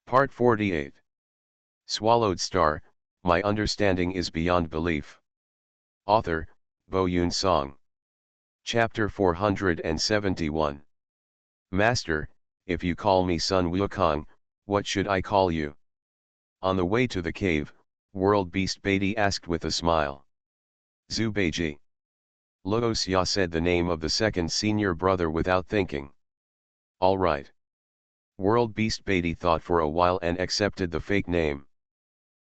Part 48. Swallowed Star, My Understanding is Beyond Belief. Author, Bo Yoon Song. Chapter 471. Master, if you call me Sun Wukong, what should I call you? On the way to the cave, World Beast Beatty asked with a smile. Zhu Beiji. Luo Xia said the name of the second senior brother without thinking. All right. World Beast Beatty thought for a while and accepted the fake name.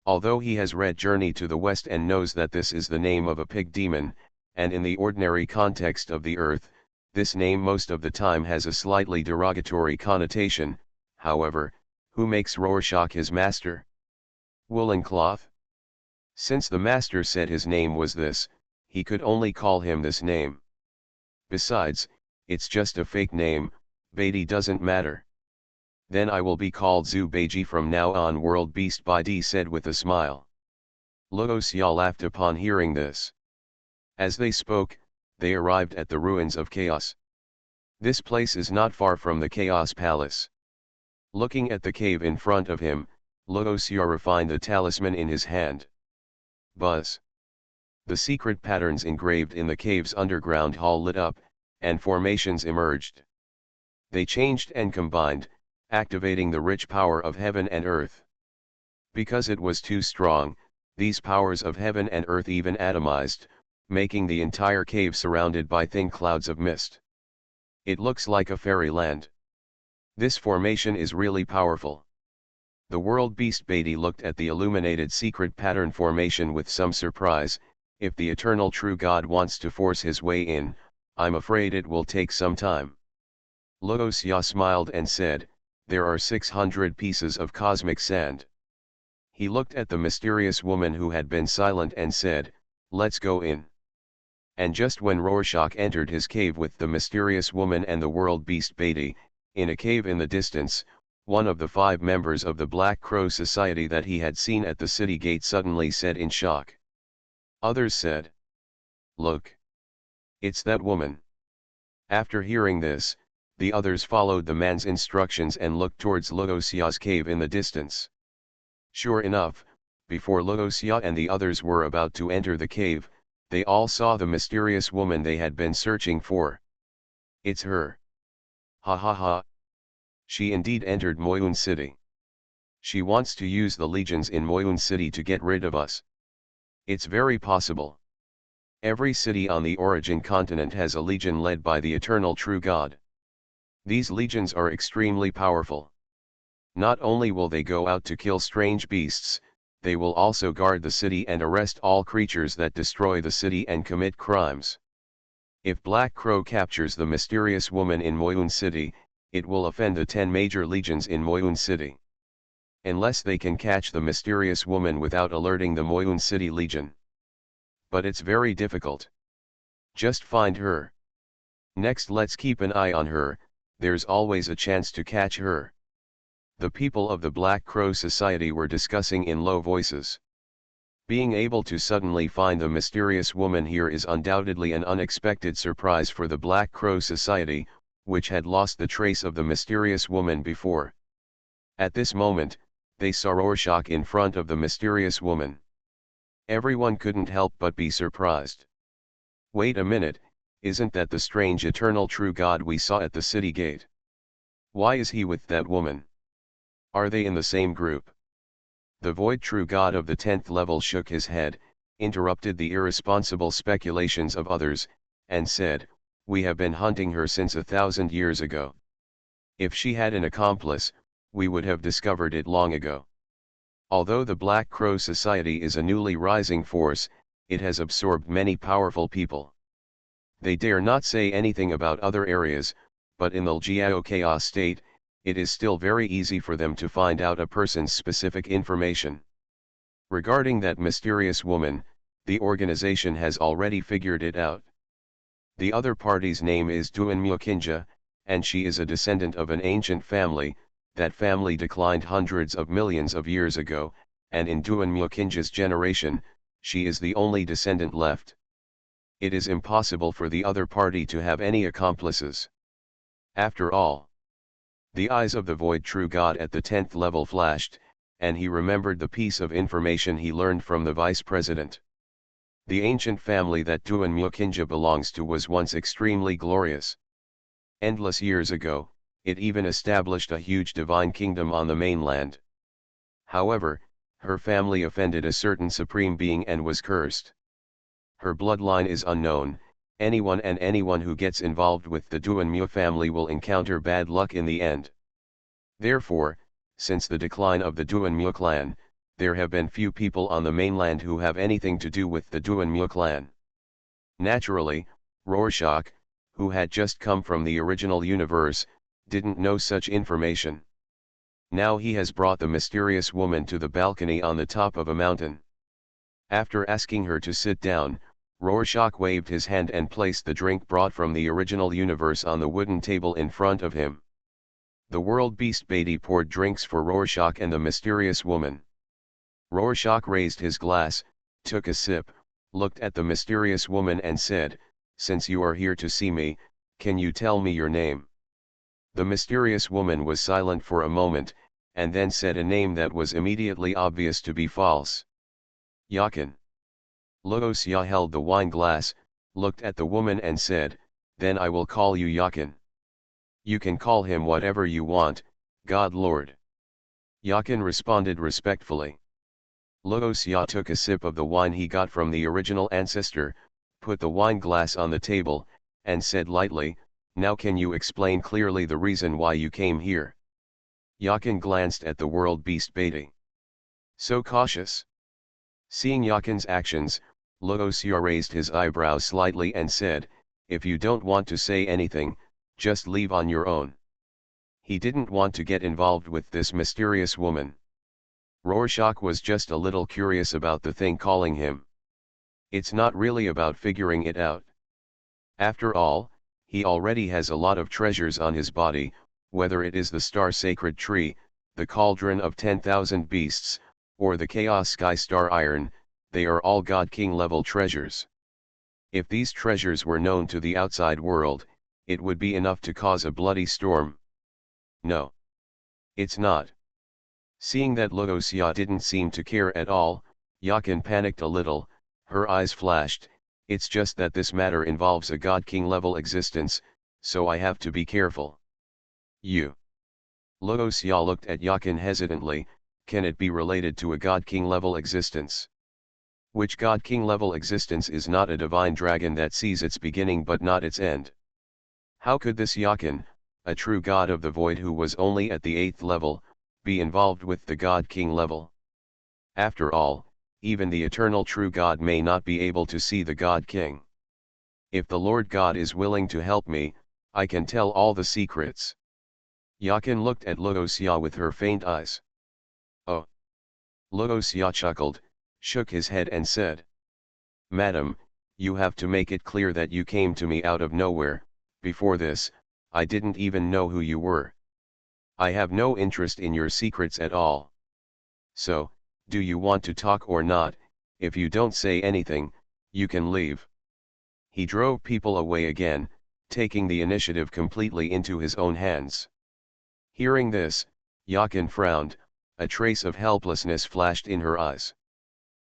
Although he has read Journey to the West and knows that this is the name of a pig demon, and in the ordinary context of the earth, this name most of the time has a slightly derogatory connotation. However, who makes Rorschach his master? Woolen cloth? Since the master said his name was this, he could only call him this name. Besides, it's just a fake name, Beatty doesn't matter. Then I will be called Zhu Beiji from now on, World Beast Beatty said with a smile. Luo Xia laughed upon hearing this. As they spoke, they arrived at the ruins of Chaos. This place is not far from the Chaos Palace. Looking at the cave in front of him, Luo Xia refined the talisman in his hand. Buzz. The secret patterns engraved in the cave's underground hall lit up, and formations emerged. They changed and combined, activating the rich power of heaven and earth. Because it was too strong, these powers of heaven and earth even atomized, making the entire cave surrounded by thin clouds of mist. It looks like a fairyland. This formation is really powerful. The World Beast Beatty looked at the illuminated secret pattern formation with some surprise. If the eternal true God wants to force his way in, I'm afraid it will take some time. Luo Xia smiled and said, there are 600 pieces of cosmic sand. He looked at the mysterious woman who had been silent and said, let's go in. And just when Rorschach entered his cave with the mysterious woman and the World Beast Beatty, in a cave in the distance, one of the 5 members of the Black Crow Society that he had seen at the city gate suddenly said in shock. Others said, look. It's that woman. After hearing this, the others followed the man's instructions and looked towards Luo Xia's cave in the distance. Sure enough, before Luo Xia and the others were about to enter the cave, they all saw the mysterious woman they had been searching for. It's her. Ha ha ha. She indeed entered Moyun City. She wants to use the legions in Moyun City to get rid of us. It's very possible. Every city on the origin continent has a legion led by the eternal true God. These legions are extremely powerful. Not only will they go out to kill strange beasts, they will also guard the city and arrest all creatures that destroy the city and commit crimes. If Black Crow captures the mysterious woman in Moyun City, it will offend the 10 major legions in Moyun City. Unless they can catch the mysterious woman without alerting the Moyun City Legion. But it's very difficult. Just find her. Next, let's keep an eye on her. There's always a chance to catch her. The people of the Black Crow Society were discussing in low voices. Being able to suddenly find the mysterious woman here is undoubtedly an unexpected surprise for the Black Crow Society, which had lost the trace of the mysterious woman before. At this moment, they saw Rorschach in front of the mysterious woman. Everyone couldn't help but be surprised. Wait a minute. Isn't that the strange eternal true God we saw at the city gate? Why is he with that woman? Are they in the same group? The void true God of the 10th level shook his head, interrupted the irresponsible speculations of others, and said, we have been hunting her since 1,000 years ago. If she had an accomplice, we would have discovered it long ago. Although the Black Crow Society is a newly rising force, it has absorbed many powerful people. They dare not say anything about other areas, but in the Jiao Chaos state, it is still very easy for them to find out a person's specific information. Regarding that mysterious woman, the organization has already figured it out. The other party's name is Duan Mukinja, and she is a descendant of an ancient family. That family declined hundreds of millions of years ago, and in Duan Mukinja's generation, she is the only descendant left. It is impossible for the other party to have any accomplices. After all, The eyes of the void true God at the 10th level flashed, and he remembered the piece of information he learned from the vice president. The ancient family that Tuan Mukinja belongs to was once extremely glorious. Endless years ago, it even established a huge divine kingdom on the mainland. However, her family offended a certain supreme being and was cursed. Her bloodline is unknown. Anyone who gets involved with the Tuan Mu family will encounter bad luck in the end. Therefore, since the decline of the Tuan Mu clan, there have been few people on the mainland who have anything to do with the Tuan Mu clan. Naturally, Rorschach, who had just come from the original universe, didn't know such information. Now he has brought the mysterious woman to the balcony on the top of a mountain. After asking her to sit down, Rorschach waved his hand and placed the drink brought from the original universe on the wooden table in front of him. The world beast Beatty poured drinks for Rorschach and the mysterious woman. Rorschach raised his glass, took a sip, looked at the mysterious woman and said, "Since you are here to see me, can you tell me your name?" The mysterious woman was silent for a moment, and then said a name that was immediately obvious to be false. Yakin. Luoxia held the wine glass, looked at the woman and said, "Then I will call you Yakin." "You can call him whatever you want, God Lord." Yakin responded respectfully. Luoxia took a sip of the wine he got from the original ancestor, put the wine glass on the table, and said lightly, "Now can you explain clearly the reason why you came here?" Yakin glanced at the world beast Beatty. So cautious. Seeing Yakin's actions, Luoxia raised his eyebrows slightly and said, "If you don't want to say anything, just leave on your own." He didn't want to get involved with this mysterious woman. Rorschach was just a little curious about the thing calling him. It's not really about figuring it out. After all, he already has a lot of treasures on his body, whether it is the star sacred tree, the cauldron of 10,000 beasts, or the chaos sky star iron, they are all God King level treasures. If these treasures were known to the outside world, it would be enough to cause a bloody storm. No. It's not. Seeing that Luoxia didn't seem to care at all, Yakin panicked a little, her eyes flashed, "It's just that this matter involves a God King level existence, so I have to be careful." You. Luoxia looked at Yakin hesitantly, "Can it be related to a God King level existence?" Which God King level existence is not a divine dragon that sees its beginning but not its end? How could this Yakin, a true god of the void who was only at the 8th level, be involved with the God King level? After all, even the eternal true God may not be able to see the God King. If the Lord God is willing to help me, I can tell all the secrets. Yakin looked at Luoxia with her faint eyes. Oh. Luoxia chuckled, shook his head and said, "Madam, you have to make it clear that you came to me out of nowhere. Before this, I didn't even know who you were. I have no interest in your secrets at all. So, do you want to talk or not? If you don't say anything, you can leave." He drove people away again, taking the initiative completely into his own hands. Hearing this, Yakin frowned, a trace of helplessness flashed in her eyes.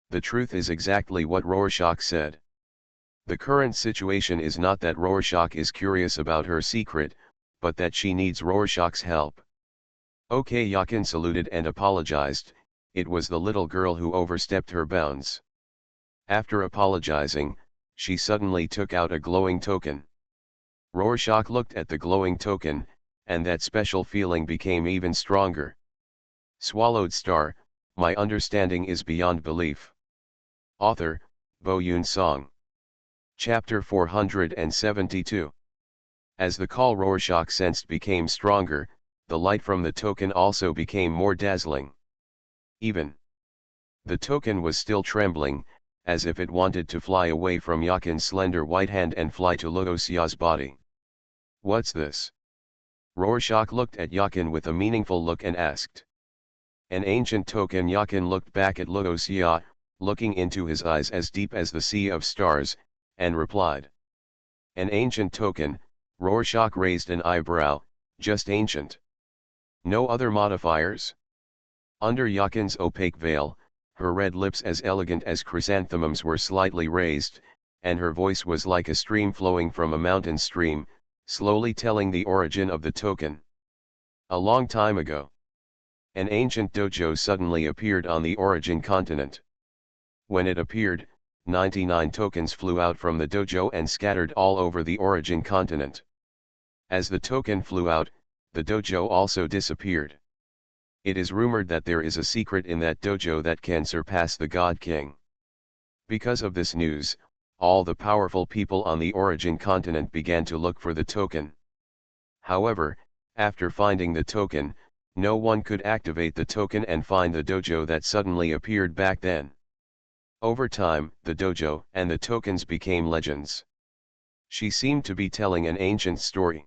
The truth is exactly what Rorschach said. The current situation is not that Rorschach is curious about her secret, but that she needs Rorschach's help. Okay, Yakin saluted and apologized. It was the little girl who overstepped her bounds. After apologizing, she suddenly took out a glowing token. Rorschach looked at the glowing token, and that special feeling became even stronger. Swallowed Star, my understanding is beyond belief. Author, Bo Yun Song. Chapter 472. As the call Rorschach sensed became stronger, the light from the token also became more dazzling. Even the token was still trembling, as if it wanted to fly away from Yakin's slender white hand and fly to Luoxia's body. "What's this?" Rorschach looked at Yakin with a meaningful look and asked. "An ancient token." Yakin looked back at Luoxia, looking into his eyes as deep as the sea of stars, and replied. "An ancient token." Rorschach raised an eyebrow, "Just ancient?" No other modifiers? Under Yakin's opaque veil, her red lips as elegant as chrysanthemums were slightly raised, and her voice was like a stream flowing from a mountain stream, slowly telling the origin of the token. A long time ago, an ancient dojo suddenly appeared on the origin continent. When it appeared, 99 tokens flew out from the dojo and scattered all over the origin continent. As the token flew out, the dojo also disappeared. It is rumored that there is a secret in that dojo that can surpass the God King. Because of this news, all the powerful people on the origin continent began to look for the token. However, after finding the token, no one could activate the token and find the dojo that suddenly appeared back then. Over time, the dojo and the tokens became legends. She seemed to be telling an ancient story.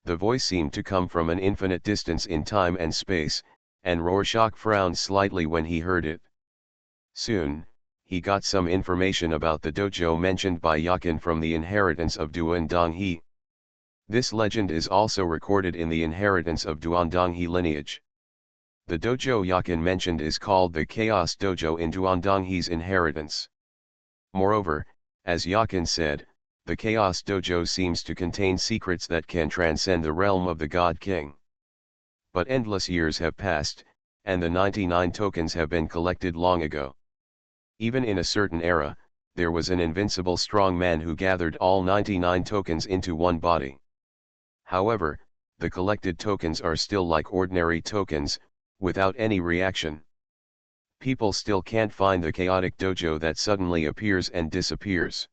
The voice seemed to come from an infinite distance in time and space, and Rorschach frowned slightly when he heard it. Soon, he got some information about the dojo mentioned by Yakin from the inheritance of Duandonghe. This legend is also recorded in the inheritance of Duandonghe lineage. The dojo Yakin mentioned is called the Chaos Dojo in Duandonghe's inheritance. Moreover, as Yakin said, the Chaos Dojo seems to contain secrets that can transcend the realm of the God King. But endless years have passed, and the 99 tokens have been collected long ago. Even in a certain era, there was an invincible strong man who gathered all 99 tokens into one body. However, the collected tokens are still like ordinary tokens, without any reaction. People still can't find the chaotic dojo that suddenly appears and disappears.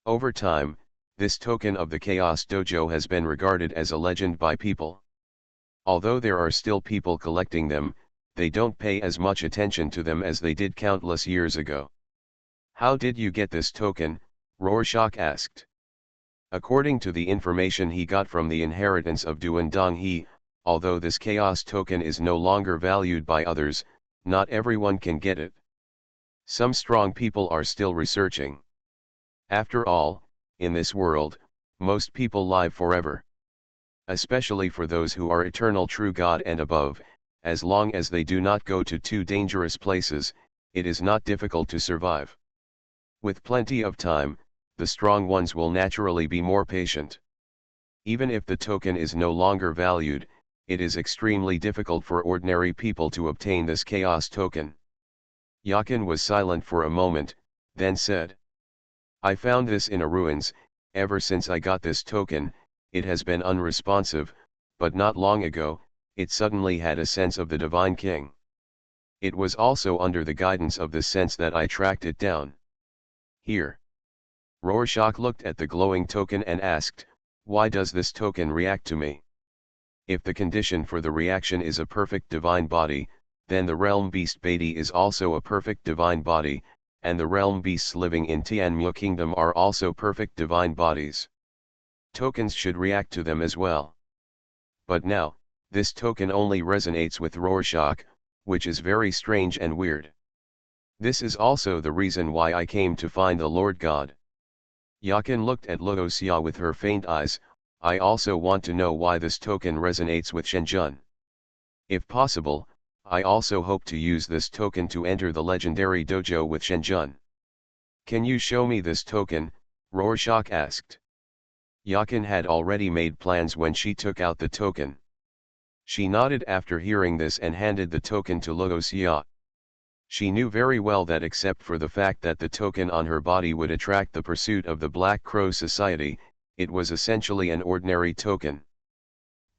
Over time, this token of the Chaos Dojo has been regarded as a legend by people. Although there are still people collecting them, they don't pay as much attention to them as they did countless years ago. How did you get this token? Rorschach asked. According to the information he got from the inheritance of Duandonghe, although this chaos token is no longer valued by others, not everyone can get it. Some strong people are still researching. After all, in this world, most people live forever. Especially for those who are eternal true God and above, as long as they do not go to too dangerous places, it is not difficult to survive. With plenty of time, the strong ones will naturally be more patient. Even if the token is no longer valued, it is extremely difficult for ordinary people to obtain this chaos token. Yakin was silent for a moment, then said, I found this in a ruins. Ever since I got this token, it has been unresponsive, but not long ago, it suddenly had a sense of the Divine King. It was also under the guidance of this sense that I tracked it down. Here. Rorschach looked at the glowing token and asked, why does this token react to me? If the condition for the reaction is a perfect divine body, then the realm beast Beatty is also a perfect divine body, and the realm beasts living in Tianmu Kingdom are also perfect divine bodies. Tokens should react to them as well. But now, this token only resonates with Rorschach, which is very strange and weird. This is also the reason why I came to find the Lord God. Yakin looked at Luoxia with her faint eyes. I also want to know why this token resonates with Shenzhen. If possible, I also hope to use this token to enter the legendary dojo with Shenzhen. Can you show me this token? Rorschach asked. Yakin had already made plans when she took out the token. She nodded after hearing this and handed the token to Luoxia. She knew very well that except for the fact that the token on her body would attract the pursuit of the Black Crow Society, it was essentially an ordinary token.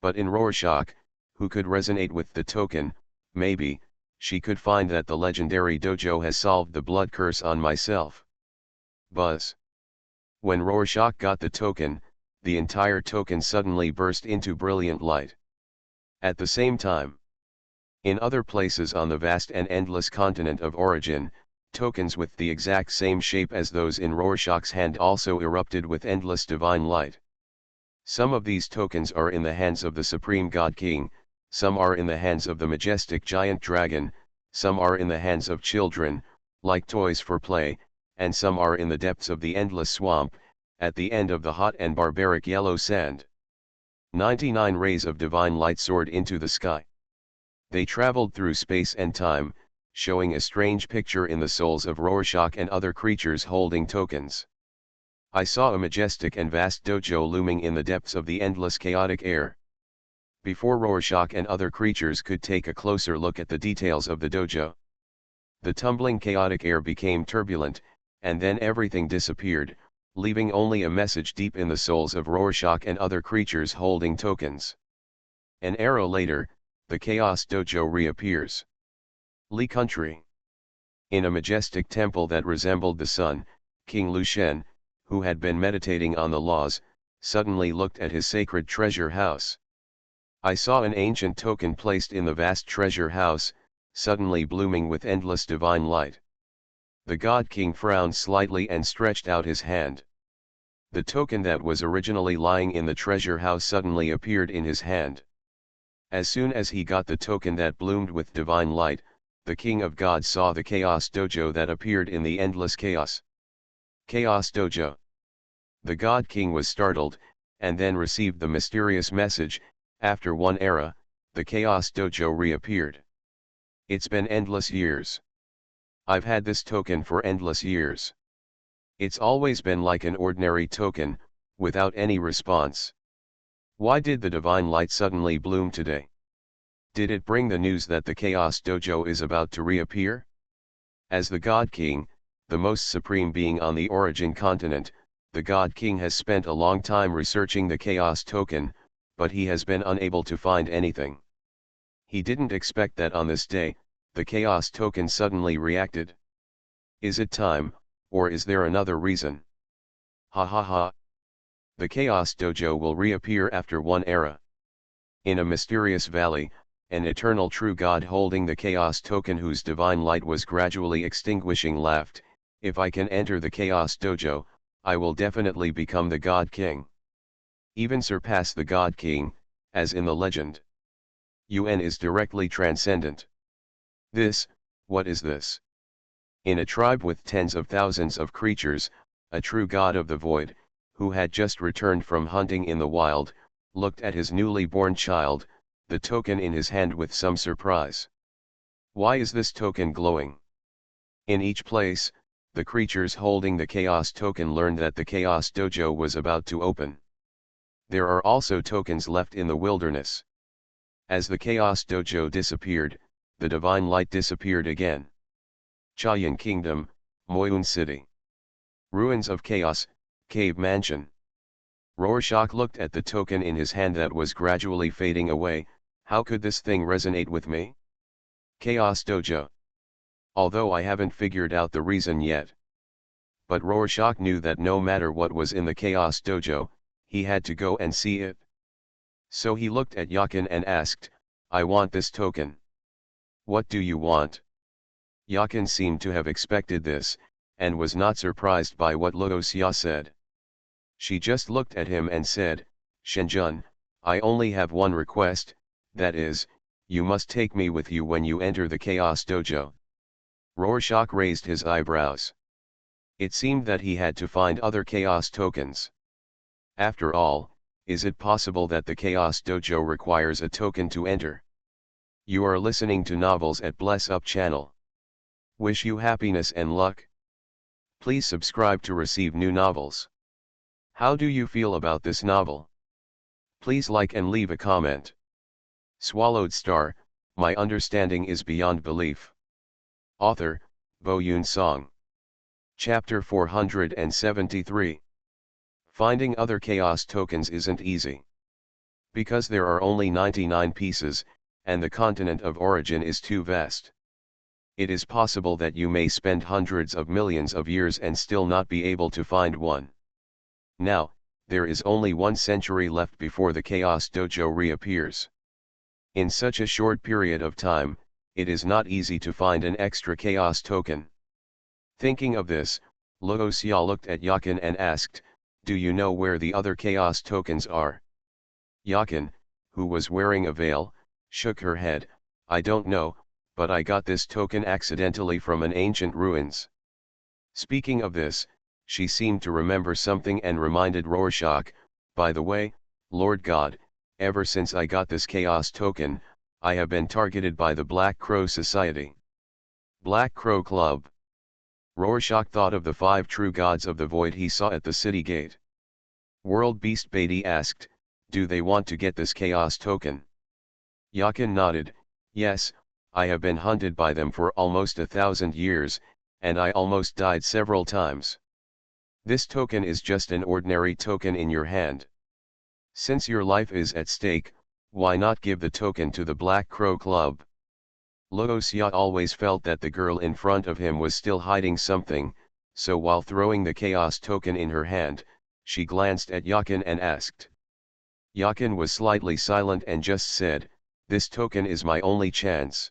But in Rorschach, who could resonate with the token, maybe, she could find that the legendary dojo has solved the blood curse on myself. Buzz. When Rorschach got the token, the entire token suddenly burst into brilliant light. At the same time, in other places on the vast and endless continent of origin, tokens with the exact same shape as those in Rorschach's hand also erupted with endless divine light. Some of these tokens are in the hands of the Supreme God King, some are in the hands of the majestic giant dragon, some are in the hands of children, like toys for play, and some are in the depths of the endless swamp, at the end of the hot and barbaric yellow sand. 99 rays of divine light soared into the sky. They traveled through space and time, showing a strange picture in the souls of Rorschach and other creatures holding tokens. I saw a majestic and vast dojo looming in the depths of the endless chaotic air. Before Rorschach and other creatures could take a closer look at the details of the dojo, the tumbling chaotic air became turbulent, and then everything disappeared, leaving only a message deep in the souls of Rorschach and other creatures holding tokens. An arrow later, the Chaos Dojo reappears. Li Country. In a majestic temple that resembled the sun, King Lu Shen, who had been meditating on the laws, suddenly looked at his sacred treasure house. I saw an ancient token placed in the vast treasure house, suddenly blooming with endless divine light. The God King frowned slightly and stretched out his hand. The token that was originally lying in the treasure house suddenly appeared in his hand. As soon as he got the token that bloomed with divine light, the King of Gods saw the Chaos Dojo that appeared in the endless chaos. Chaos Dojo. The God King was startled, and then received the mysterious message, after one era, the Chaos Dojo reappeared. It's been endless years. I've had this token for endless years. It's always been like an ordinary token, without any response. Why did the divine light suddenly bloom today? Did it bring the news that the Chaos Dojo is about to reappear? As the God King, the most supreme being on the origin continent, the God King has spent a long time researching the Chaos token, but he has been unable to find anything. He didn't expect that on this day, the Chaos token suddenly reacted. Is it time, or is there another reason? Ha ha ha. The Chaos Dojo will reappear after one era. In a mysterious valley, an eternal true God holding the Chaos token whose divine light was gradually extinguishing laughed, if I can enter the Chaos Dojo, I will definitely become the God King. Even surpass the God King, as in the legend. UN is directly transcendent. What is this? In a tribe with tens of thousands of creatures, a true God of the void, who had just returned from hunting in the wild, looked at his newly born child, the token in his hand with some surprise. Why is this token glowing? In each place, the creatures holding the Chaos token learned that the Chaos Dojo was about to open. There are also tokens left in the wilderness. As the Chaos Dojo disappeared, the divine light disappeared again. Chayan Kingdom, Moyun City. Ruins of Chaos, Cave Mansion. Rorschach looked at the token in his hand that was gradually fading away. How could this thing resonate with me? Chaos Dojo. Although I haven't figured out the reason yet. But Rorschach knew that no matter what was in the Chaos Dojo, he had to go and see it. So he looked at Yakin and asked, I want this token. What do you want? Yakin seemed to have expected this, and was not surprised by what Luoxia said. She just looked at him and said, Shenjun, I only have one request, that is, you must take me with you when you enter the Chaos Dojo. Rorschach raised his eyebrows. It seemed that he had to find other Chaos tokens. After all, is it possible that the Chaos Dojo requires a token to enter? You are listening to Novels at Bless Up channel. Wish you happiness and luck. Please subscribe to receive new novels. How do you feel about this novel? Please like and leave a comment. Swallowed Star, my understanding is beyond belief. Author, Bo Yun Song. Chapter 473. Finding other Chaos tokens isn't easy. Because there are only 99 pieces, and the continent of origin is too vast. It is possible that you may spend hundreds of millions of years and still not be able to find one. Now, there is only 1 century left before the Chaos Dojo reappears. In such a short period of time, it is not easy to find an extra Chaos token. Thinking of this, Luoxia looked at Yakin and asked, do you know where the other Chaos tokens are? Yakin, who was wearing a veil, shook her head, I don't know, but I got this token accidentally from an ancient ruins. Speaking of this, she seemed to remember something and reminded Rorschach, by the way, Lord God, ever since I got this chaos token, I have been targeted by the Black Crow Society. Black Crow Club. Rorschach thought of the 5 true gods of the void he saw at the city gate. World Beast Beatty asked, do they want to get this chaos token? Yakin nodded, yes, I have been hunted by them for almost 1,000 years, and I almost died several times. This token is just an ordinary token in your hand. Since your life is at stake, why not give the token to the Black Crow Club? Luoxia always felt that the girl in front of him was still hiding something, so while throwing the chaos token in her hand, she glanced at Yakin and asked. Yakin was slightly silent and just said, this token is my only chance.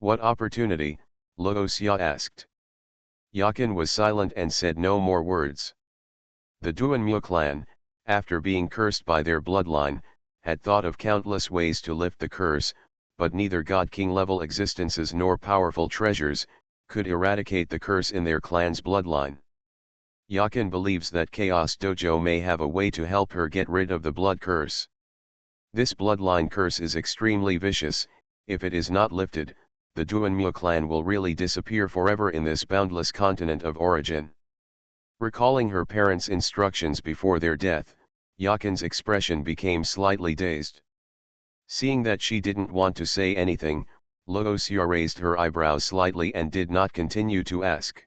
What opportunity? Luoxia asked. Yakin was silent and said no more words. The Duanmu clan, after being cursed by their bloodline, had thought of countless ways to lift the curse, but neither God-King level existences nor powerful treasures could eradicate the curse in their clan's bloodline. Yakin believes that Chaos Dojo may have a way to help her get rid of the blood curse. This bloodline curse is extremely vicious. If it is not lifted, the Duanmu clan will really disappear forever in this boundless continent of origin. Recalling her parents' instructions before their death, Yakin's expression became slightly dazed. Seeing that she didn't want to say anything, Luoxia raised her eyebrows slightly and did not continue to ask.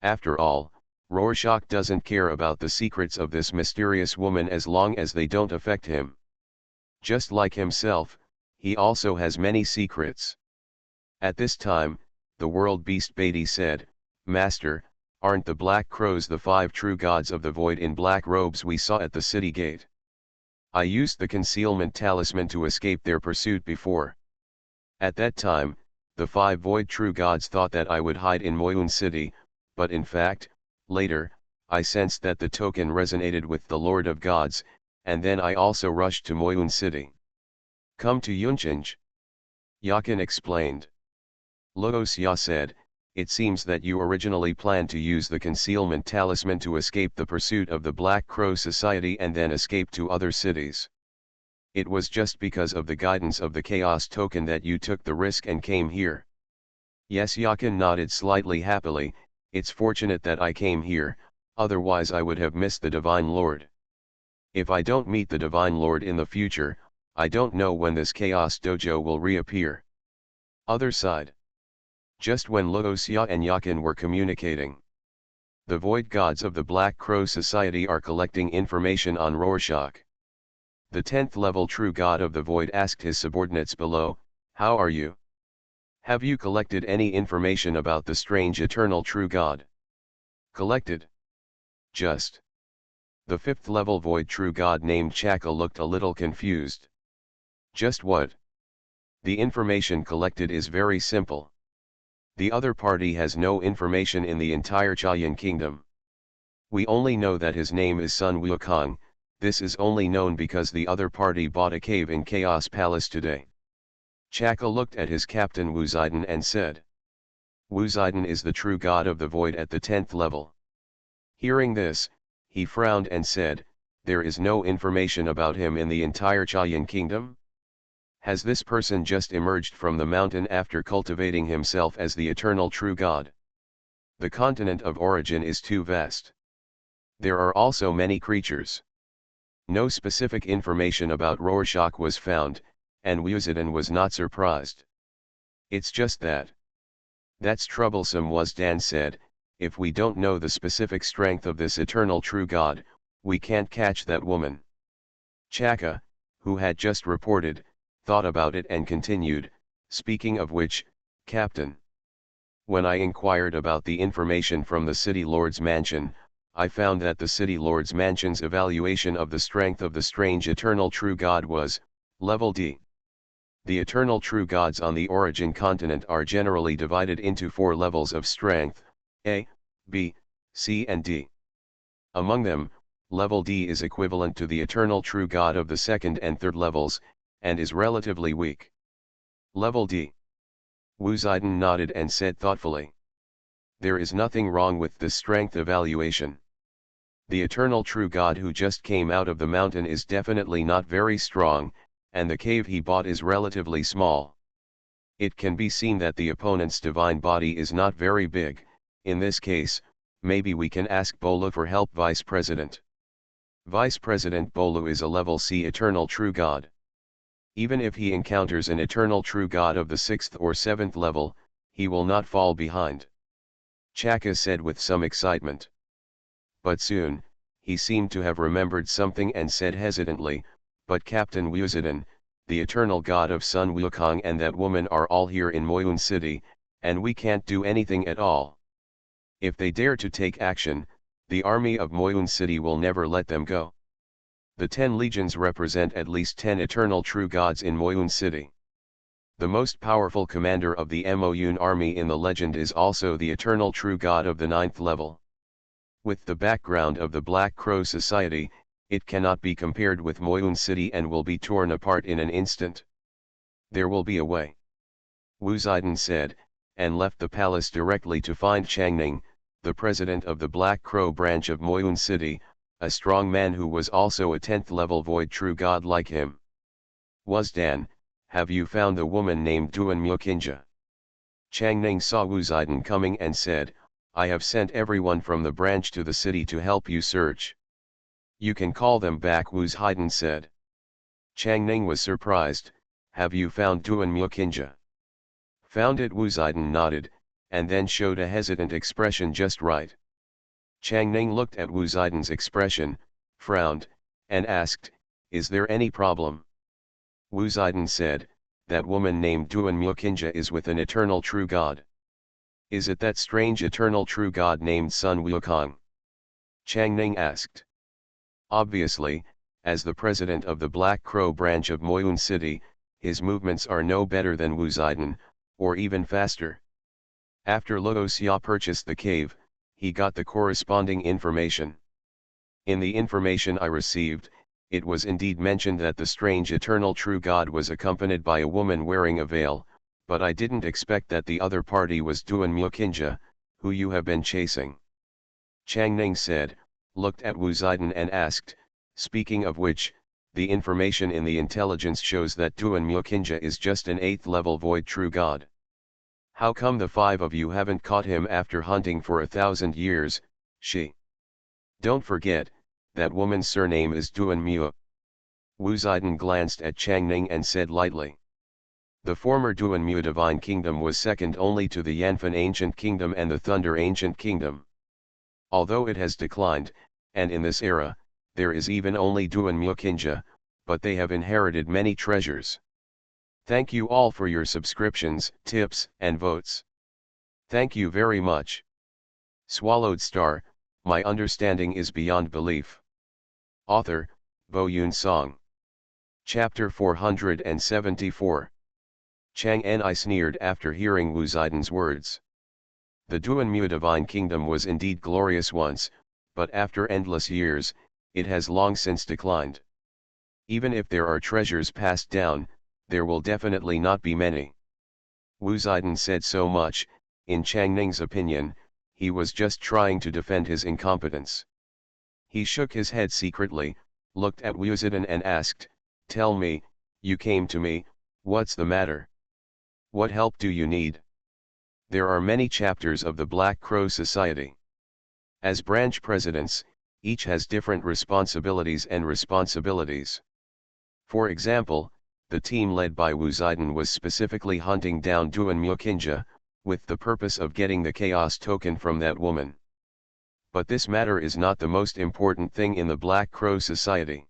After all, Rorschach doesn't care about the secrets of this mysterious woman as long as they don't affect him. Just like himself, he also has many secrets. At this time, the world beast Beatty said, Master, aren't the Black Crows the 5 true gods of the void in black robes we saw at the city gate? I used the concealment talisman to escape their pursuit before. At that time, the 5 void true gods thought that I would hide in Moyun City, but in fact, later, I sensed that the token resonated with the Lord of Gods, and then I also rushed to Moyun City. Come to Yunchinj. Yakin explained. Luoxia said, it seems that you originally planned to use the concealment talisman to escape the pursuit of the Black Crow Society and then escape to other cities. It was just because of the guidance of the Chaos token that you took the risk and came here. Yes, Yakin nodded slightly happily, it's fortunate that I came here, otherwise I would have missed the Divine Lord. If I don't meet the Divine Lord in the future, I don't know when this Chaos Dojo will reappear. Other side. Just when Luoxia and Yakin were communicating, the void gods of the Black Crow Society are collecting information on Rorschach. The 10th level true god of the void asked his subordinates below, how are you? Have you collected any information about the strange eternal true god? Collected. Just. The 5th level void true god named Chaka looked a little confused. Just what? The information collected is very simple. The other party has no information in the entire Chayan kingdom. We only know that his name is Sun Wukong. This is only known because the other party bought a cave in Chaos Palace today. Chaka looked at his captain Wu Zidong and said. Wu Zidong is the true god of the void at the 10th level. Hearing this, he frowned and said, there is no information about him in the entire Chayan kingdom? Has this person just emerged from the mountain after cultivating himself as the eternal true god? The continent of origin is too vast. There are also many creatures. No specific information about Rorschach was found, and Wu Zidong was not surprised. It's just that. That's troublesome, was Dan said, if we don't know the specific strength of this eternal true god, we can't catch that woman. Chaka, who had just reported, thought about it and continued, speaking of which, Captain. When I inquired about the information from the City Lord's mansion, I found that the City Lord's mansion's evaluation of the strength of the strange eternal true god was, level D. The eternal true gods on the origin continent are generally divided into 4 levels of strength, A, B, C and D. Among them, level D is equivalent to the eternal true god of the 2nd and 3rd levels, and is relatively weak. Level D. Wu Zidong nodded and said thoughtfully. There is nothing wrong with this strength evaluation. The eternal true God who just came out of the mountain is definitely not very strong, and the cave he bought is relatively small. It can be seen that the opponent's divine body is not very big. In this case, maybe we can ask Bolu for help. Vice President. Vice President Bolu is a level C eternal true God. Even if he encounters an eternal true God of the 6th or 7th level, he will not fall behind. Chaka said with some excitement. But soon, he seemed to have remembered something and said hesitantly, "But Captain Wuziden, the eternal god of Sun Wukong and that woman are all here in Moyun City, and we can't do anything at all. If they dare to take action, the army of Moyun City will never let them go. The 10 legions represent at least 10 eternal true gods in Moyun City. The most powerful commander of the Moyun army in the legend is also the eternal true god of the 9th level. With the background of the Black Crow Society, it cannot be compared with Moyun City and will be torn apart in an instant. There will be a way," Wu Ziden said, and left the palace directly to find Changning, the president of the Black Crow branch of Moyun City, a strong man who was also a 10th level void true god like him. "Wuzdan, have you found the woman named Duan Mukinja?" Changning saw Wu Ziden coming and said, "I have sent everyone from the branch to the city to help you search. You can call them back," Wu Ziden said. Changning was surprised. "Have you found Duan Mukinja?" "Found it," Wu Ziden nodded, and then showed a hesitant expression just right. Changning looked at Wu Ziden's expression, frowned, and asked, "Is there any problem?" Wu Ziden said, "That woman named Duan Mukinja is with an eternal true god." "Is it that strange eternal true god named Sun Wukong?" Changning asked. Obviously, as the president of the Black Crow branch of Moyun City, his movements are no better than Wu Ziden, or even faster. After Luo Xia purchased the cave, he got the corresponding information. In the information I received, it was indeed mentioned that the strange eternal true god was accompanied by a woman wearing a veil, but I didn't expect that the other party was Duan Mukinja, who you have been chasing." Changning said, looked at Wu Ziden and asked, "Speaking of which, the information in the intelligence shows that Duan Mukinja is just an 8th level void true god. How come the 5 of you haven't caught him after hunting for 1,000 years, she? Don't forget, that woman's surname is Duan Mu." Wu Ziden glanced at Changning and said lightly. The former Duan Mu Divine Kingdom was second only to the Yanfan Ancient Kingdom and the Thunder Ancient Kingdom. Although it has declined, and in this era, there is even only Duan Mukinja, but they have inherited many treasures. Thank you all for your subscriptions, tips, and votes. Thank you very much. Swallowed Star, my understanding is beyond belief. Author, Bo Yun Song. Chapter 474. Chang Ni sneered after hearing Wu Ziden's words. The Duan Mu Divine Kingdom was indeed glorious once, but after endless years, it has long since declined. Even if there are treasures passed down, there will definitely not be many. Wu Ziden said so much, in Changning's opinion, he was just trying to defend his incompetence. He shook his head secretly, looked at Wu Ziden and asked, "Tell me, you came to me, what's the matter? What help do you need?" There are many chapters of the Black Crow Society. As branch presidents, each has different responsibilities. For example, the team led by Wu Ziden was specifically hunting down Duan Mukinja, with the purpose of getting the chaos token from that woman. But this matter is not the most important thing in the Black Crow Society.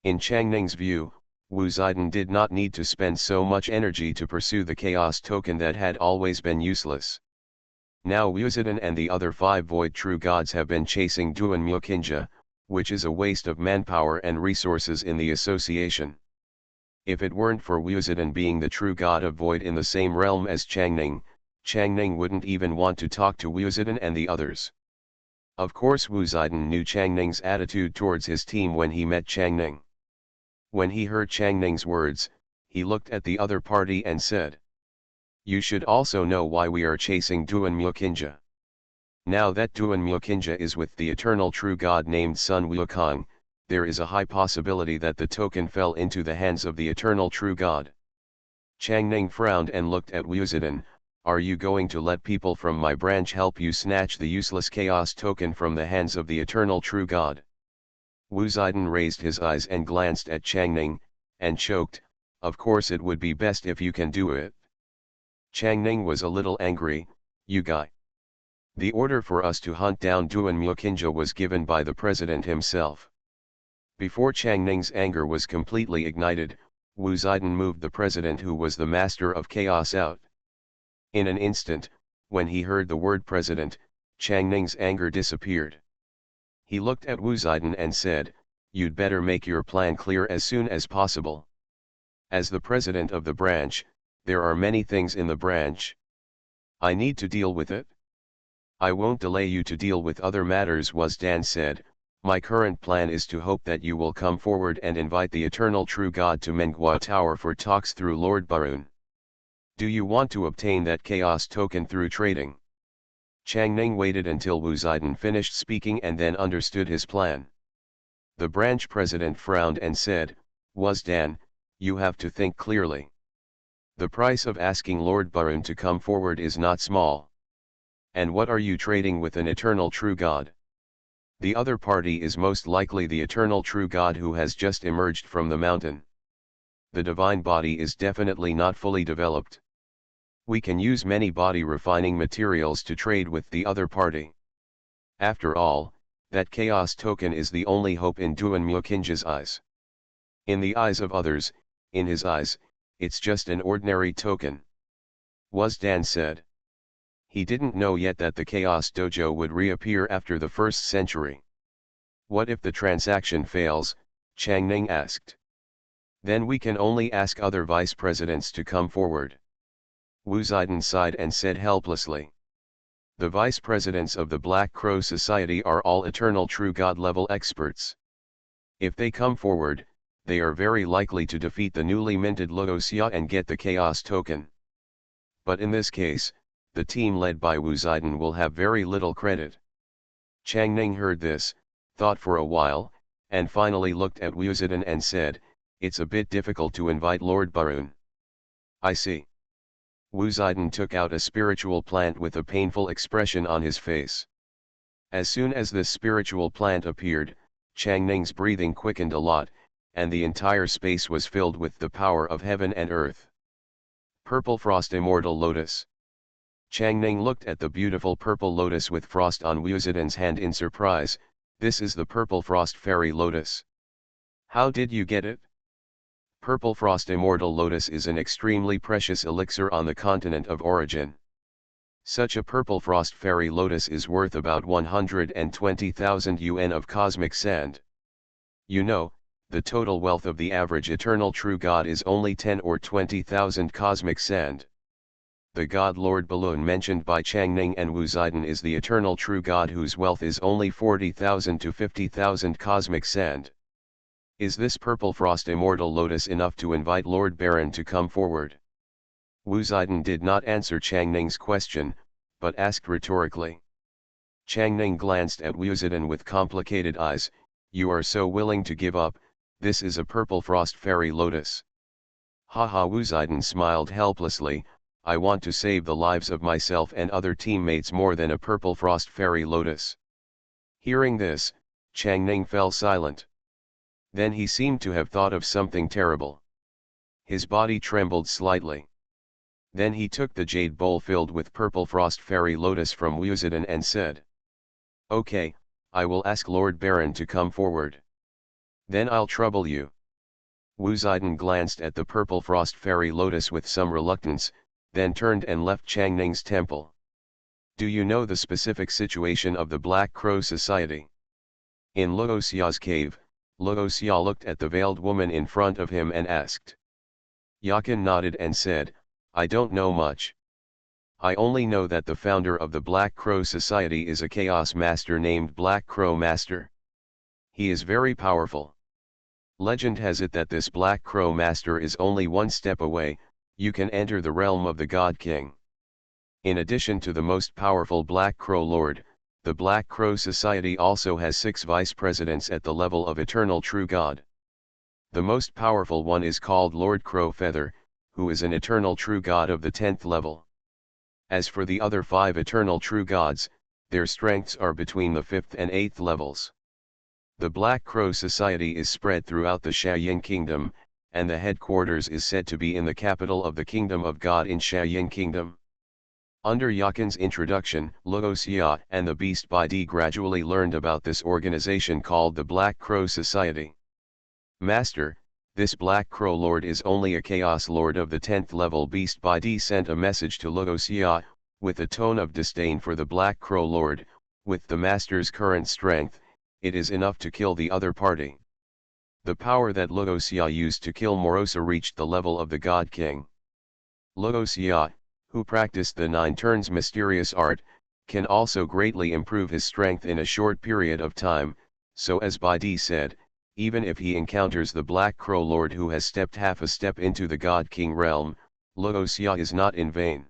In Changning's view, Wu Ziden did not need to spend so much energy to pursue the chaos token that had always been useless. Now Wu Ziden and the other 5 void true gods have been chasing Duan Mukinja, which is a waste of manpower and resources in the association. If it weren't for Wu Ziden being the true god of void in the same realm as Changning, Changning wouldn't even want to talk to Wu Ziden and the others. Of course Wu Ziden knew Changning's attitude towards his team when he met Changning. When he heard Changning's words, he looked at the other party and said, "You should also know why we are chasing Duan Mukinja. Now that Duan Myokinja is with the eternal true God named Sun Wukong, there is a high possibility that the token fell into the hands of the eternal true God. Changning frowned and looked at Wu Zetian. Are you going to let people from my branch help you snatch the useless chaos token from the hands of the eternal true God? Wu Zetian raised his eyes and glanced at Changning, and choked, of course it would be best if you can do it. Changning was a little angry, you guy. The order for us to hunt down Duan Myokinja was given by the president himself. Before Changning's anger was completely ignited, Wu Zetian moved the president who was the master of chaos out. In an instant, when he heard the word president, Changning's anger disappeared. He looked at Wu Zetian and said, you'd better make your plan clear as soon as possible. As the president of the branch, there are many things in the branch. I need to deal with it. I won't delay you to deal with other matters, Wu Zetian said. My current plan is to hope that you will come forward and invite the eternal true God to Menghua Tower for talks through Lord Barun. Do you want to obtain that chaos token through trading? Changning waited until Wu Zetian finished speaking and then understood his plan. The branch president frowned and said, Wu Zetian, you have to think clearly. The price of asking Lord Barun to come forward is not small. And what are you trading with an eternal true God? The other party is most likely the eternal true God who has just emerged from the mountain. The divine body is definitely not fully developed. We can use many body refining materials to trade with the other party. After all, that chaos token is the only hope in Duan Myokinja's eyes. In the eyes of others, in his eyes, it's just an ordinary token. Wu Zetian said. He didn't know yet that the Chaos Dojo would reappear after the 1st century. What if the transaction fails? Changning asked. Then we can only ask other vice presidents to come forward. Wu Zetian sighed and said helplessly. The vice presidents of the Black Crow Society are all eternal true God level experts. If they come forward, they are very likely to defeat the newly minted Luoxia and get the Chaos token. But in this case, the team led by Wu Zetian will have very little credit. Changning heard this, thought for a while, and finally looked at Wu Zetian and said, it's a bit difficult to invite Lord Barun. I see. Wu Zetian took out a spiritual plant with a painful expression on his face. As soon as this spiritual plant appeared, Changning's breathing quickened a lot, and the entire space was filled with the power of heaven and earth. Purple Frost Immortal Lotus. Changning looked at the beautiful purple lotus with frost on Wu Zetian's hand in surprise. This is the purple frost fairy lotus. How did you get it? Purple frost immortal lotus is an extremely precious elixir on the continent of origin. Such a purple frost fairy lotus is worth about 120,000 yuan of cosmic sand. You know, the total wealth of the average eternal true God is only 10 or 20,000 cosmic sand. The God Lord Balloon mentioned by Changning and Wu Zetian is the eternal true God whose wealth is only 40,000 to 50,000 cosmic sand. Is this purple frost immortal lotus enough to invite Lord Baron to come forward? Wu Zetian did not answer Changning's question, but asked rhetorically. Changning glanced at Wu Zetian with complicated eyes. You are so willing to give up, this is a purple frost fairy lotus. Haha, Wu Zetian smiled helplessly. I want to save the lives of myself and other teammates more than a purple frost fairy lotus. Hearing this, Changning fell silent. Then he seemed to have thought of something terrible. His body trembled slightly. Then he took the jade bowl filled with purple frost fairy lotus from Wu Zetian and said, Okay, I will ask Lord Baron to come forward. Then I'll trouble you. Wu Zetian glanced at the purple frost fairy lotus with some reluctance, then turned and left Changning's temple. Do you know the specific situation of the Black Crow Society? In Luoxia's cave, Luoxia looked at the veiled woman in front of him and asked. Yakin nodded and said, I don't know much. I only know that the founder of the Black Crow Society is a chaos master named Black Crow Master. He is very powerful. Legend has it that this Black Crow Master is only one step away. You can enter the realm of the God King. In addition to the most powerful Black Crow Lord, The Black Crow Society also has 6 vice presidents at the level of Eternal True God. The most powerful one is called Lord Crowfeather, who is an Eternal True God of the 10th level. As for the other 5 Eternal True Gods, their strengths are between the 5th and 8th levels. The Black Crow Society is spread throughout the Shayin Kingdom, and the headquarters is said to be in the capital of the Kingdom of God in Shayin Kingdom. Under Yakin's introduction, Luoxia and the Beast Bidi gradually learned about this organization called the Black Crow Society. Master, this Black Crow Lord is only a Chaos Lord of the 10th level. Beast Bidi sent a message to Luoxia, with a tone of disdain for the Black Crow Lord. With the Master's current strength, it is enough to kill the other party. The power that Luoxia used to kill Morosa reached the level of the God King. Luoxia, who practiced the 9 turns mysterious art, can also greatly improve his strength in a short period of time, so as Bidi said, even if he encounters the Black Crow Lord who has stepped half a step into the God King realm, Luoxia is not in vain.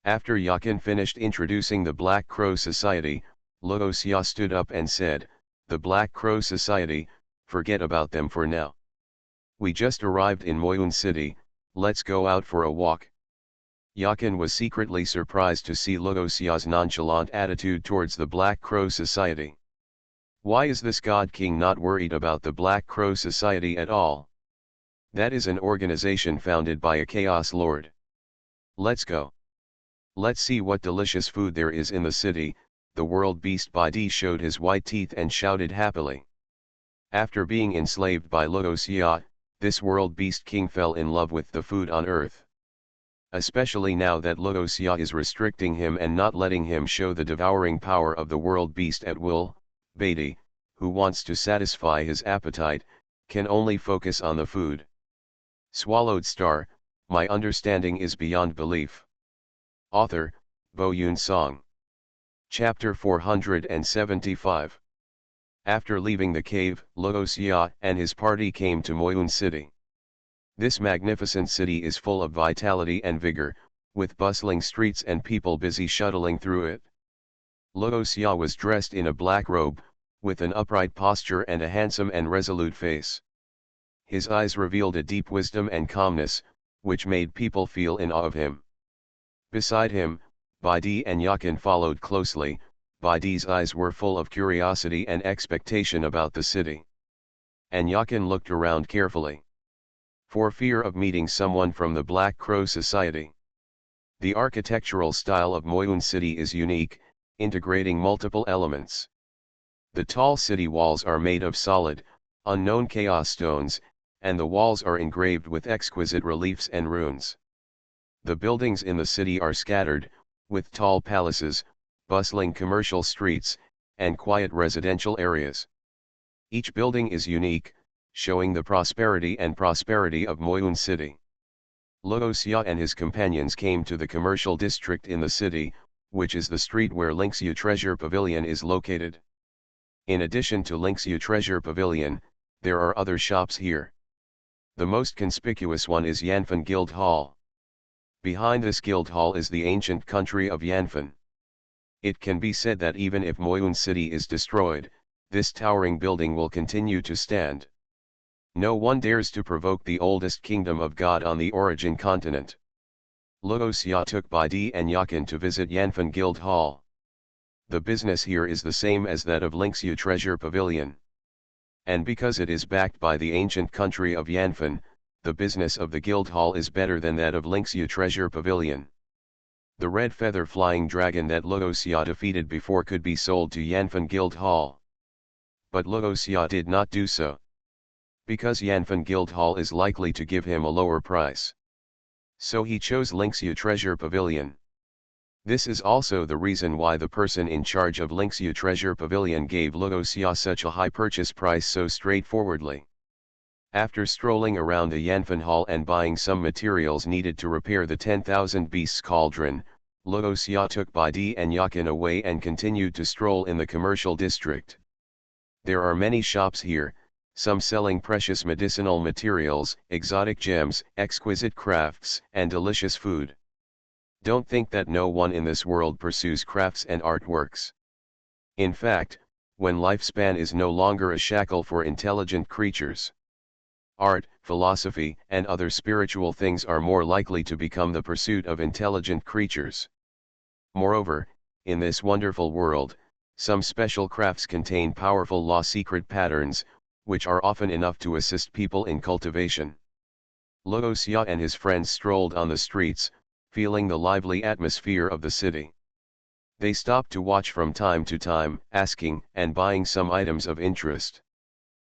After Yakin finished introducing the Black Crow Society, Luoxia stood up and said, "The Black Crow Society, forget about them for now. We just arrived in Moyun City, let's go out for a walk." Yakin was secretly surprised to see Luoxia's nonchalant attitude towards the Black Crow Society. Why is this God King not worried about the Black Crow Society at all? That is an organization founded by a Chaos Lord. Let's go. Let's see what delicious food there is in the city. The world beast Bidi showed his white teeth and shouted happily. After being enslaved by Luoxia, this world beast king fell in love with the food on earth. Especially now that Luoxia is restricting him and not letting him show the devouring power of the world beast at will, Bidi, who wants to satisfy his appetite, can only focus on the food. Swallowed Star, my understanding is beyond belief. Author, Bo Yun Song. Chapter 475. After leaving the cave, Luoxia and his party came to Moyun City. This magnificent city is full of vitality and vigor, with bustling streets and people busy shuttling through it. Luoxia was dressed in a black robe, with an upright posture and a handsome and resolute face. His eyes revealed a deep wisdom and calmness, which made people feel in awe of him. Beside him, Bidi and Yakin followed closely. Bidi's eyes were full of curiosity and expectation about the city. And Yakin looked around carefully, for fear of meeting someone from the Black Crow Society. The architectural style of Moyun City is unique, integrating multiple elements. The tall city walls are made of solid, unknown chaos stones, and the walls are engraved with exquisite reliefs and runes. The buildings in the city are scattered, with tall palaces, bustling commercial streets, and quiet residential areas. Each building is unique, showing the prosperity of Moyun City. Luoxia and his companions came to the commercial district in the city, which is the street where Linxiu Treasure Pavilion is located. In addition to Linxiu Treasure Pavilion, there are other shops here. The most conspicuous one is Yanfen Guild Hall. Behind this guild hall is the ancient country of Yanfen. It can be said that even if Moyun City is destroyed, this towering building will continue to stand. No one dares to provoke the oldest kingdom of God on the origin continent. Luoxia took Bidi and Yakin to visit Yanfen Guild Hall. The business here is the same as that of Linxiu Treasure Pavilion. And because it is backed by the ancient country of Yanfen, the business of the guild hall is better than that of Linxiu Treasure Pavilion. The red feather flying dragon that Luoxia defeated before could be sold to Yanfen Guild Hall. But Luoxia did not do so, because Yanfen Guild Hall is likely to give him a lower price. So he chose Linxiu Treasure Pavilion. This is also the reason why the person in charge of Linxiu Treasure Pavilion gave Luoxia such a high purchase price so straightforwardly. After strolling around the Yanfen Hall and buying some materials needed to repair the 10,000 Beasts Cauldron, Luoxia took Bidi and Yakin away and continued to stroll in the commercial district. There are many shops here, some selling precious medicinal materials, exotic gems, exquisite crafts, and delicious food. Don't think that no one in this world pursues crafts and artworks. In fact, when lifespan is no longer a shackle for intelligent creatures, art, philosophy, and other spiritual things are more likely to become the pursuit of intelligent creatures. Moreover, in this wonderful world, some special crafts contain powerful law-secret patterns, which are often enough to assist people in cultivation. Logosya and his friends strolled on the streets, feeling the lively atmosphere of the city. They stopped to watch from time to time, asking and buying some items of interest.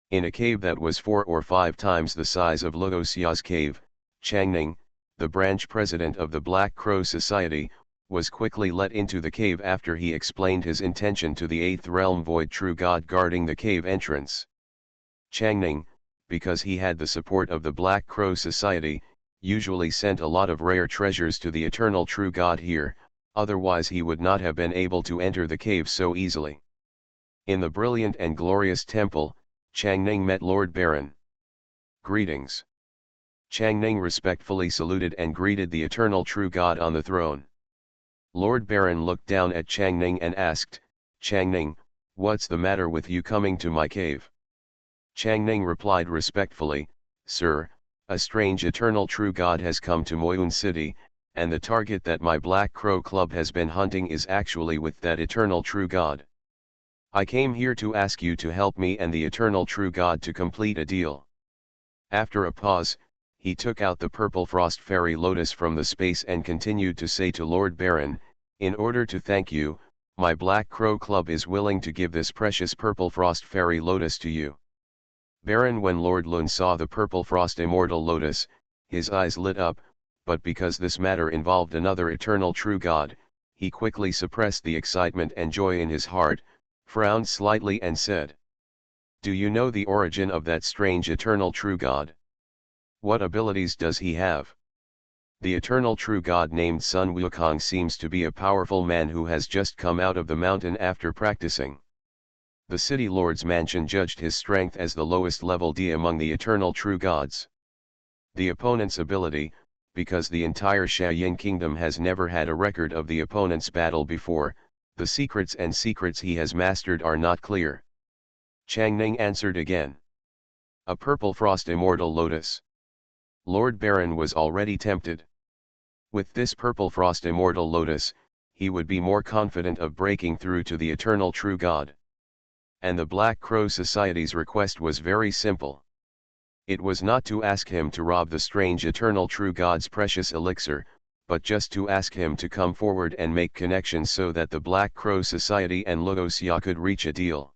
In a cave that was 4 or 5 times the size of Logosya's cave, Changning, the branch president of the Black Crow Society, was quickly let into the cave after he explained his intention to the 8th realm void true god guarding the cave entrance. Changning, because he had the support of the Black Crow Society, usually sent a lot of rare treasures to the eternal true god here, otherwise he would not have been able to enter the cave so easily. In the brilliant and glorious temple, Changning met Lord Baron. Greetings. Changning respectfully saluted and greeted the eternal true god on the throne. Lord Baron looked down at Changning and asked, "Changning, what's the matter with you coming to my cave?" Changning replied respectfully, "Sir, a strange eternal true god has come to Moyun City, and the target that my Black Crow Club has been hunting is actually with that eternal true god. I came here to ask you to help me and the eternal true god to complete a deal." After a pause, he took out the purple frost fairy lotus from the space and continued to say to Lord Baron, "In order to thank you, my Black Crow Club is willing to give this precious purple frost fairy lotus to you." Baron, when Lord Lun saw the purple frost immortal lotus, his eyes lit up, but because this matter involved another eternal true god, he quickly suppressed the excitement and joy in his heart, frowned slightly and said, "Do you know the origin of that strange eternal true god? What abilities does he have?" The eternal true god named Sun Wukong seems to be a powerful man who has just come out of the mountain after practicing. The city lord's mansion judged his strength as the lowest level D among the eternal true gods. The opponent's ability, because the entire Shayin kingdom has never had a record of the opponent's battle before, the secrets he has mastered are not clear. Changning answered again. A purple frost immortal lotus. Lord Baron was already tempted. With this purple frost immortal lotus, he would be more confident of breaking through to the eternal true god. And the Black Crow Society's request was very simple. It was not to ask him to rob the strange eternal true god's precious elixir, but just to ask him to come forward and make connections so that the Black Crow Society and Logosya could reach a deal.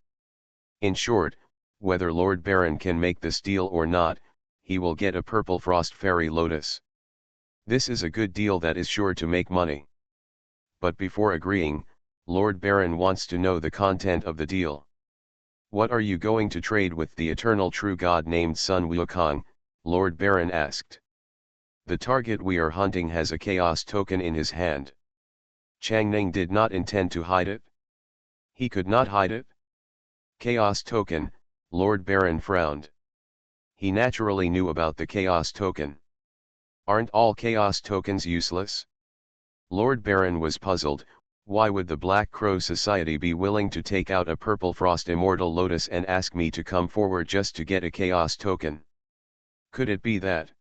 In short, whether Lord Baron can make this deal or not, he will get a purple frost fairy lotus. This is a good deal that is sure to make money. But before agreeing, Lord Baron wants to know the content of the deal. "What are you going to trade with the eternal true god named Sun Wukong?" Lord Baron asked. "The target we are hunting has a chaos token in his hand." Changning did not intend to hide it. He could not hide it. Chaos token, Lord Baron frowned. He naturally knew about the chaos token. Aren't all chaos tokens useless? Lord Baron was puzzled. Why would the Black Crow Society be willing to take out a purple frost immortal lotus and ask me to come forward just to get a chaos token? Could it be that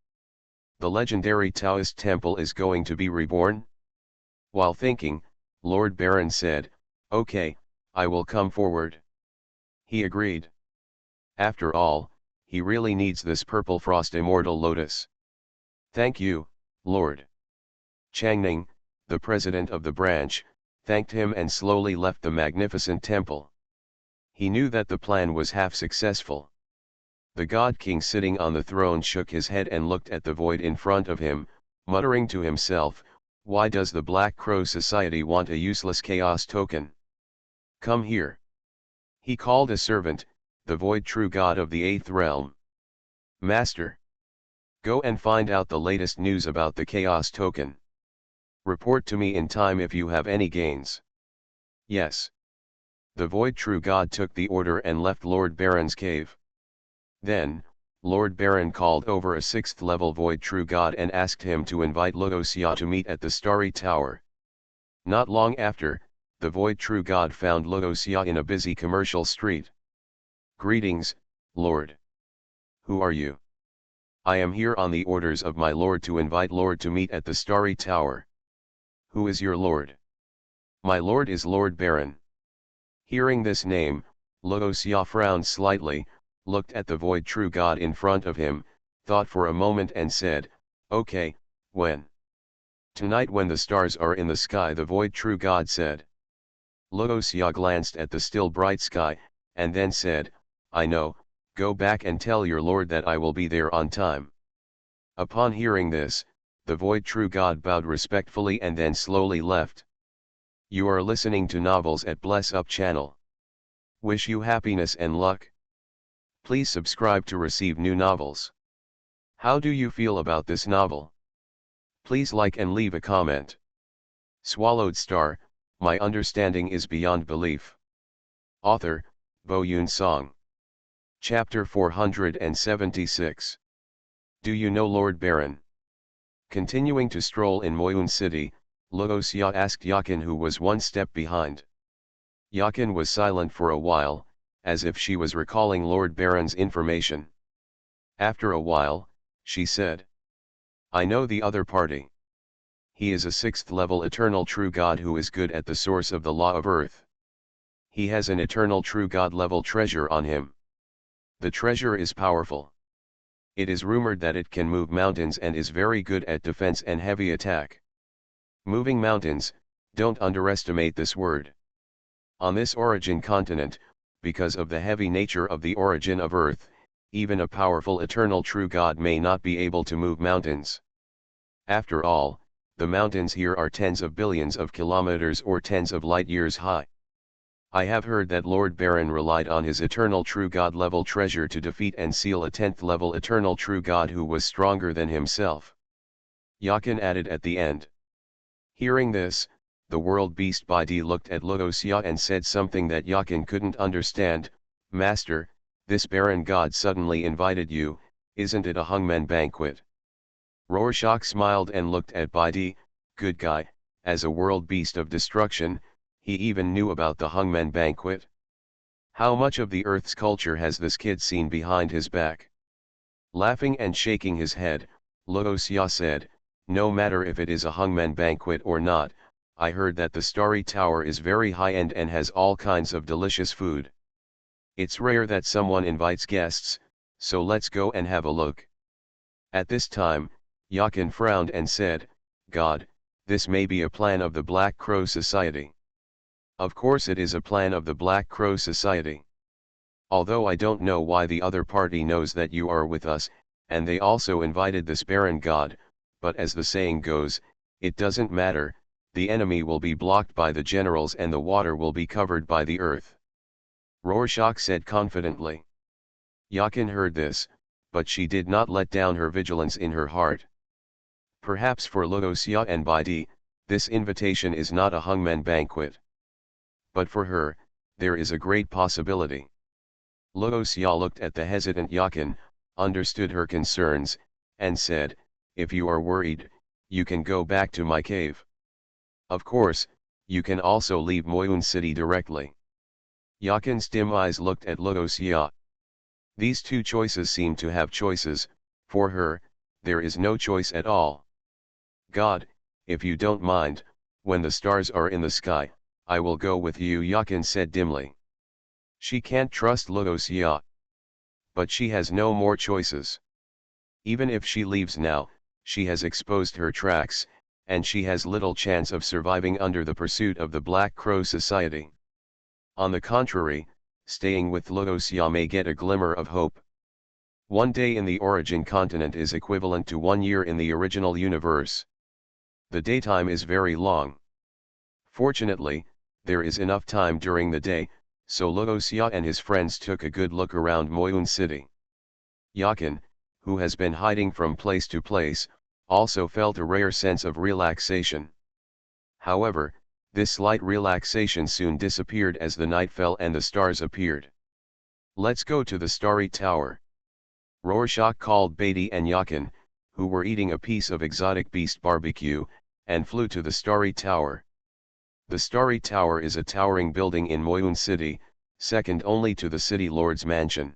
the legendary Taoist temple is going to be reborn? While thinking, Lord Baron said, "Okay, I will come forward." He agreed. After all, he really needs this purple frost immortal lotus. "Thank you, Lord." Changning, the president of the branch, thanked him and slowly left the magnificent temple. He knew that the plan was half successful. The God King sitting on the throne shook his head and looked at the void in front of him, muttering to himself, "Why does the Black Crow Society want a useless chaos token? Come here." He called a servant, the void true god of the 8th realm. "Master, go and find out the latest news about the chaos token. Report to me in time if you have any gains." "Yes." The void true god took the order and left Lord Baron's cave. Then, Lord Baron called over a 6th level void true god and asked him to invite Logosya to meet at the Starry Tower. Not long after, the void true God found Logosya in a busy commercial street. "Greetings, Lord. Who are you?" "I am here on the orders of my Lord to invite Lord to meet at the Starry Tower." "Who is your Lord?" "My Lord is Lord Baron." Hearing this name, Logosya frowned slightly, looked at the void true God in front of him, thought for a moment and said, "Okay, when?" "Tonight when the stars are in the sky," the void true God said. Logosya glanced at the still bright sky, and then said, "I know, go back and tell your Lord that I will be there on time." Upon hearing this, the void true God bowed respectfully and then slowly left. You are listening to Novels at Bless Up channel. Wish you happiness and luck. Please subscribe to receive new novels. How do you feel about this novel? Please like and leave a comment. Swallowed Star, my understanding is beyond belief. Author, Bo Yoon Song. Chapter 476. Do you know Lord Baron? Continuing to stroll in Moyun City, Logosya asked Yakin, who was one step behind. Yakin was silent for a while, as if she was recalling Lord Baron's information. After a while, she said, "I know the other party. He is a 6th level eternal true God who is good at the source of the law of earth. He has an eternal true God level treasure on him. The treasure is powerful. It is rumored that it can move mountains and is very good at defense and heavy attack. Moving mountains, don't underestimate this word. On this origin continent, because of the heavy nature of the origin of Earth, even a powerful eternal true God may not be able to move mountains. After all, the mountains here are tens of billions of kilometers or tens of light years high. I have heard that Lord Baron relied on his eternal true God level treasure to defeat and seal a 10th level eternal true God who was stronger than himself." Yakin added at the end. Hearing this, the world beast Bidi looked at Logosya and said something that Yakin couldn't understand. "Master, this Baron God suddenly invited you, isn't it a hungman banquet?" Rorschach smiled and looked at Bidi. Good guy, as a world beast of destruction, he even knew about the hungman banquet. How much of the Earth's culture has this kid seen behind his back? Laughing and shaking his head, Logosya said, "No matter if it is a hungman banquet or not, I heard that the Starry Tower is very high-end and has all kinds of delicious food. It's rare that someone invites guests, so let's go and have a look." At this time, Yakin frowned and said, "God, this may be a plan of the Black Crow Society." "Of course it is a plan of the Black Crow Society. Although I don't know why the other party knows that you are with us, and they also invited this Baron God, but as the saying goes, it doesn't matter, the enemy will be blocked by the generals and the water will be covered by the earth," Rorschach said confidently. Yakin heard this, but she did not let down her vigilance in her heart. Perhaps for Logosya and Bidi, this invitation is not a hungman banquet. But for her, there is a great possibility. Logosya looked at the hesitant Yakin, understood her concerns, and said, "If you are worried, you can go back to my cave. Of course, you can also leave Moyun City directly." Yakin's dim eyes looked at Logosya. These two choices seem to have choices. For her, there is no choice at all. "God, if you don't mind, when the stars are in the sky, I will go with you," Yakin said dimly. She can't trust Logosya. But she has no more choices. Even if she leaves now, she has exposed her tracks, and she has little chance of surviving under the pursuit of the Black Crow Society. On the contrary, staying with Logosya may get a glimmer of hope. One day in the origin continent is equivalent to 1 year in the original universe. The daytime is very long. Fortunately, there is enough time during the day, so Logosya and his friends took a good look around Moyun City. Yakin, who has been hiding from place to place, also felt a rare sense of relaxation. However, this slight relaxation soon disappeared as the night fell and the stars appeared. "Let's go to the Starry Tower," Rorschach called Bidi and Yakin, who were eating a piece of exotic beast barbecue, and flew to the Starry Tower. The Starry Tower is a towering building in Moyun City, second only to the City Lord's mansion.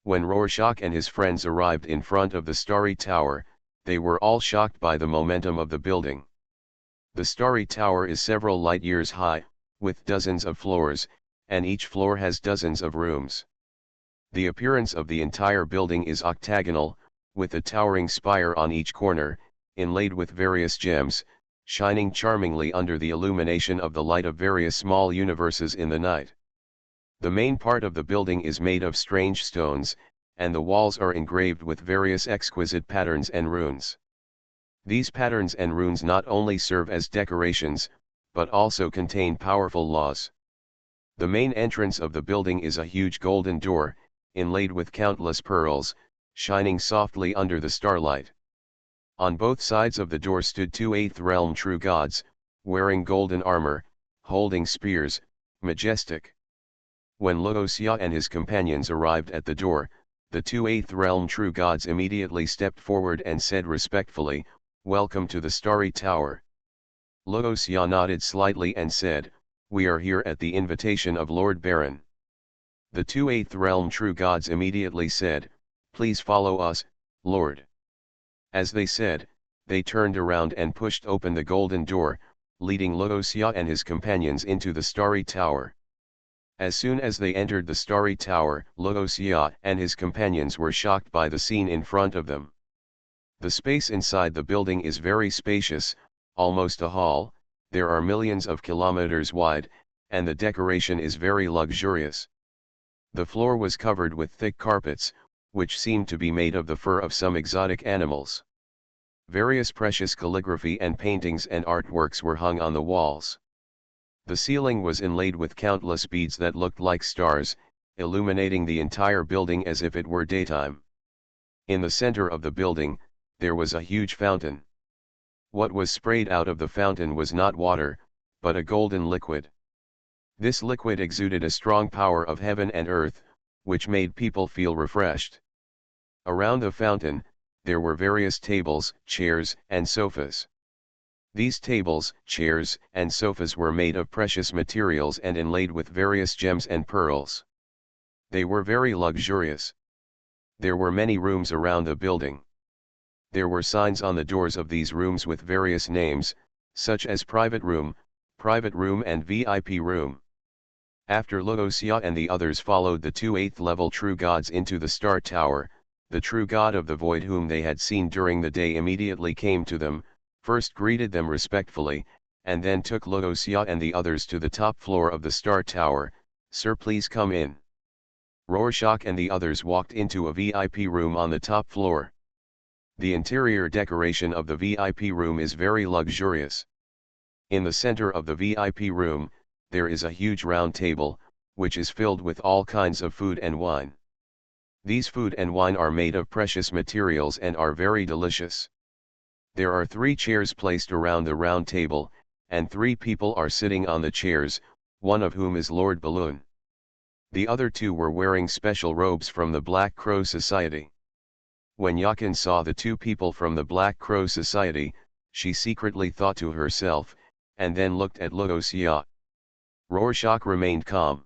When Rorschach and his friends arrived in front of the Starry Tower, they were all shocked by the momentum of the building. The Starry Tower is several light years high, with dozens of floors, and each floor has dozens of rooms. The appearance of the entire building is octagonal, with a towering spire on each corner, inlaid with various gems, shining charmingly under the illumination of the light of various small universes in the night. The main part of the building is made of strange stones, and the walls are engraved with various exquisite patterns and runes. These patterns and runes not only serve as decorations, but also contain powerful laws. The main entrance of the building is a huge golden door, inlaid with countless pearls, shining softly under the starlight. On both sides of the door stood two eighth realm true gods, wearing golden armor, holding spears, majestic. When Luoxia and his companions arrived at the door, the two eighth realm true gods immediately stepped forward and said respectfully, "Welcome to the Starry Tower." Luoxia nodded slightly and said, "We are here at the invitation of Lord Baron." The two eighth realm true gods immediately said, "Please follow us, Lord." As they said, they turned around and pushed open the golden door, leading Luoxia and his companions into the Starry Tower. As soon as they entered the Starry Tower, Luoxia and his companions were shocked by the scene in front of them. The space inside the building is very spacious, almost a hall, there are millions of kilometers wide, and the decoration is very luxurious. The floor was covered with thick carpets, which seemed to be made of the fur of some exotic animals. Various precious calligraphy and paintings and artworks were hung on the walls. The ceiling was inlaid with countless beads that looked like stars, illuminating the entire building as if it were daytime. In the center of the building, there was a huge fountain. What was sprayed out of the fountain was not water, but a golden liquid. This liquid exuded a strong power of heaven and earth, which made people feel refreshed. Around the fountain, there were various tables, chairs, and sofas. These tables, chairs, and sofas were made of precious materials and inlaid with various gems and pearls. They were very luxurious. There were many rooms around the building. There were signs on the doors of these rooms with various names, such as private room, and VIP room. After Luoxia and the others followed the two eighth-level true gods into the Star Tower, the true god of the void whom they had seen during the day immediately came to them, first greeted them respectfully, and then took Luoxia and the others to the top floor of the Star Tower. "Sir, please come in." Rorschach and the others walked into a VIP room on the top floor. The interior decoration of the VIP room is very luxurious. In the center of the VIP room, there is a huge round table, which is filled with all kinds of food and wine. These food and wine are made of precious materials and are very delicious. There are 3 chairs placed around the round table, and 3 people are sitting on the chairs, one of whom is Lord Balloon. The other 2 were wearing special robes from the Black Crow Society. When Yakin saw the 2 people from the Black Crow Society, she secretly thought to herself, and then looked at Luoxia. Rorschach remained calm.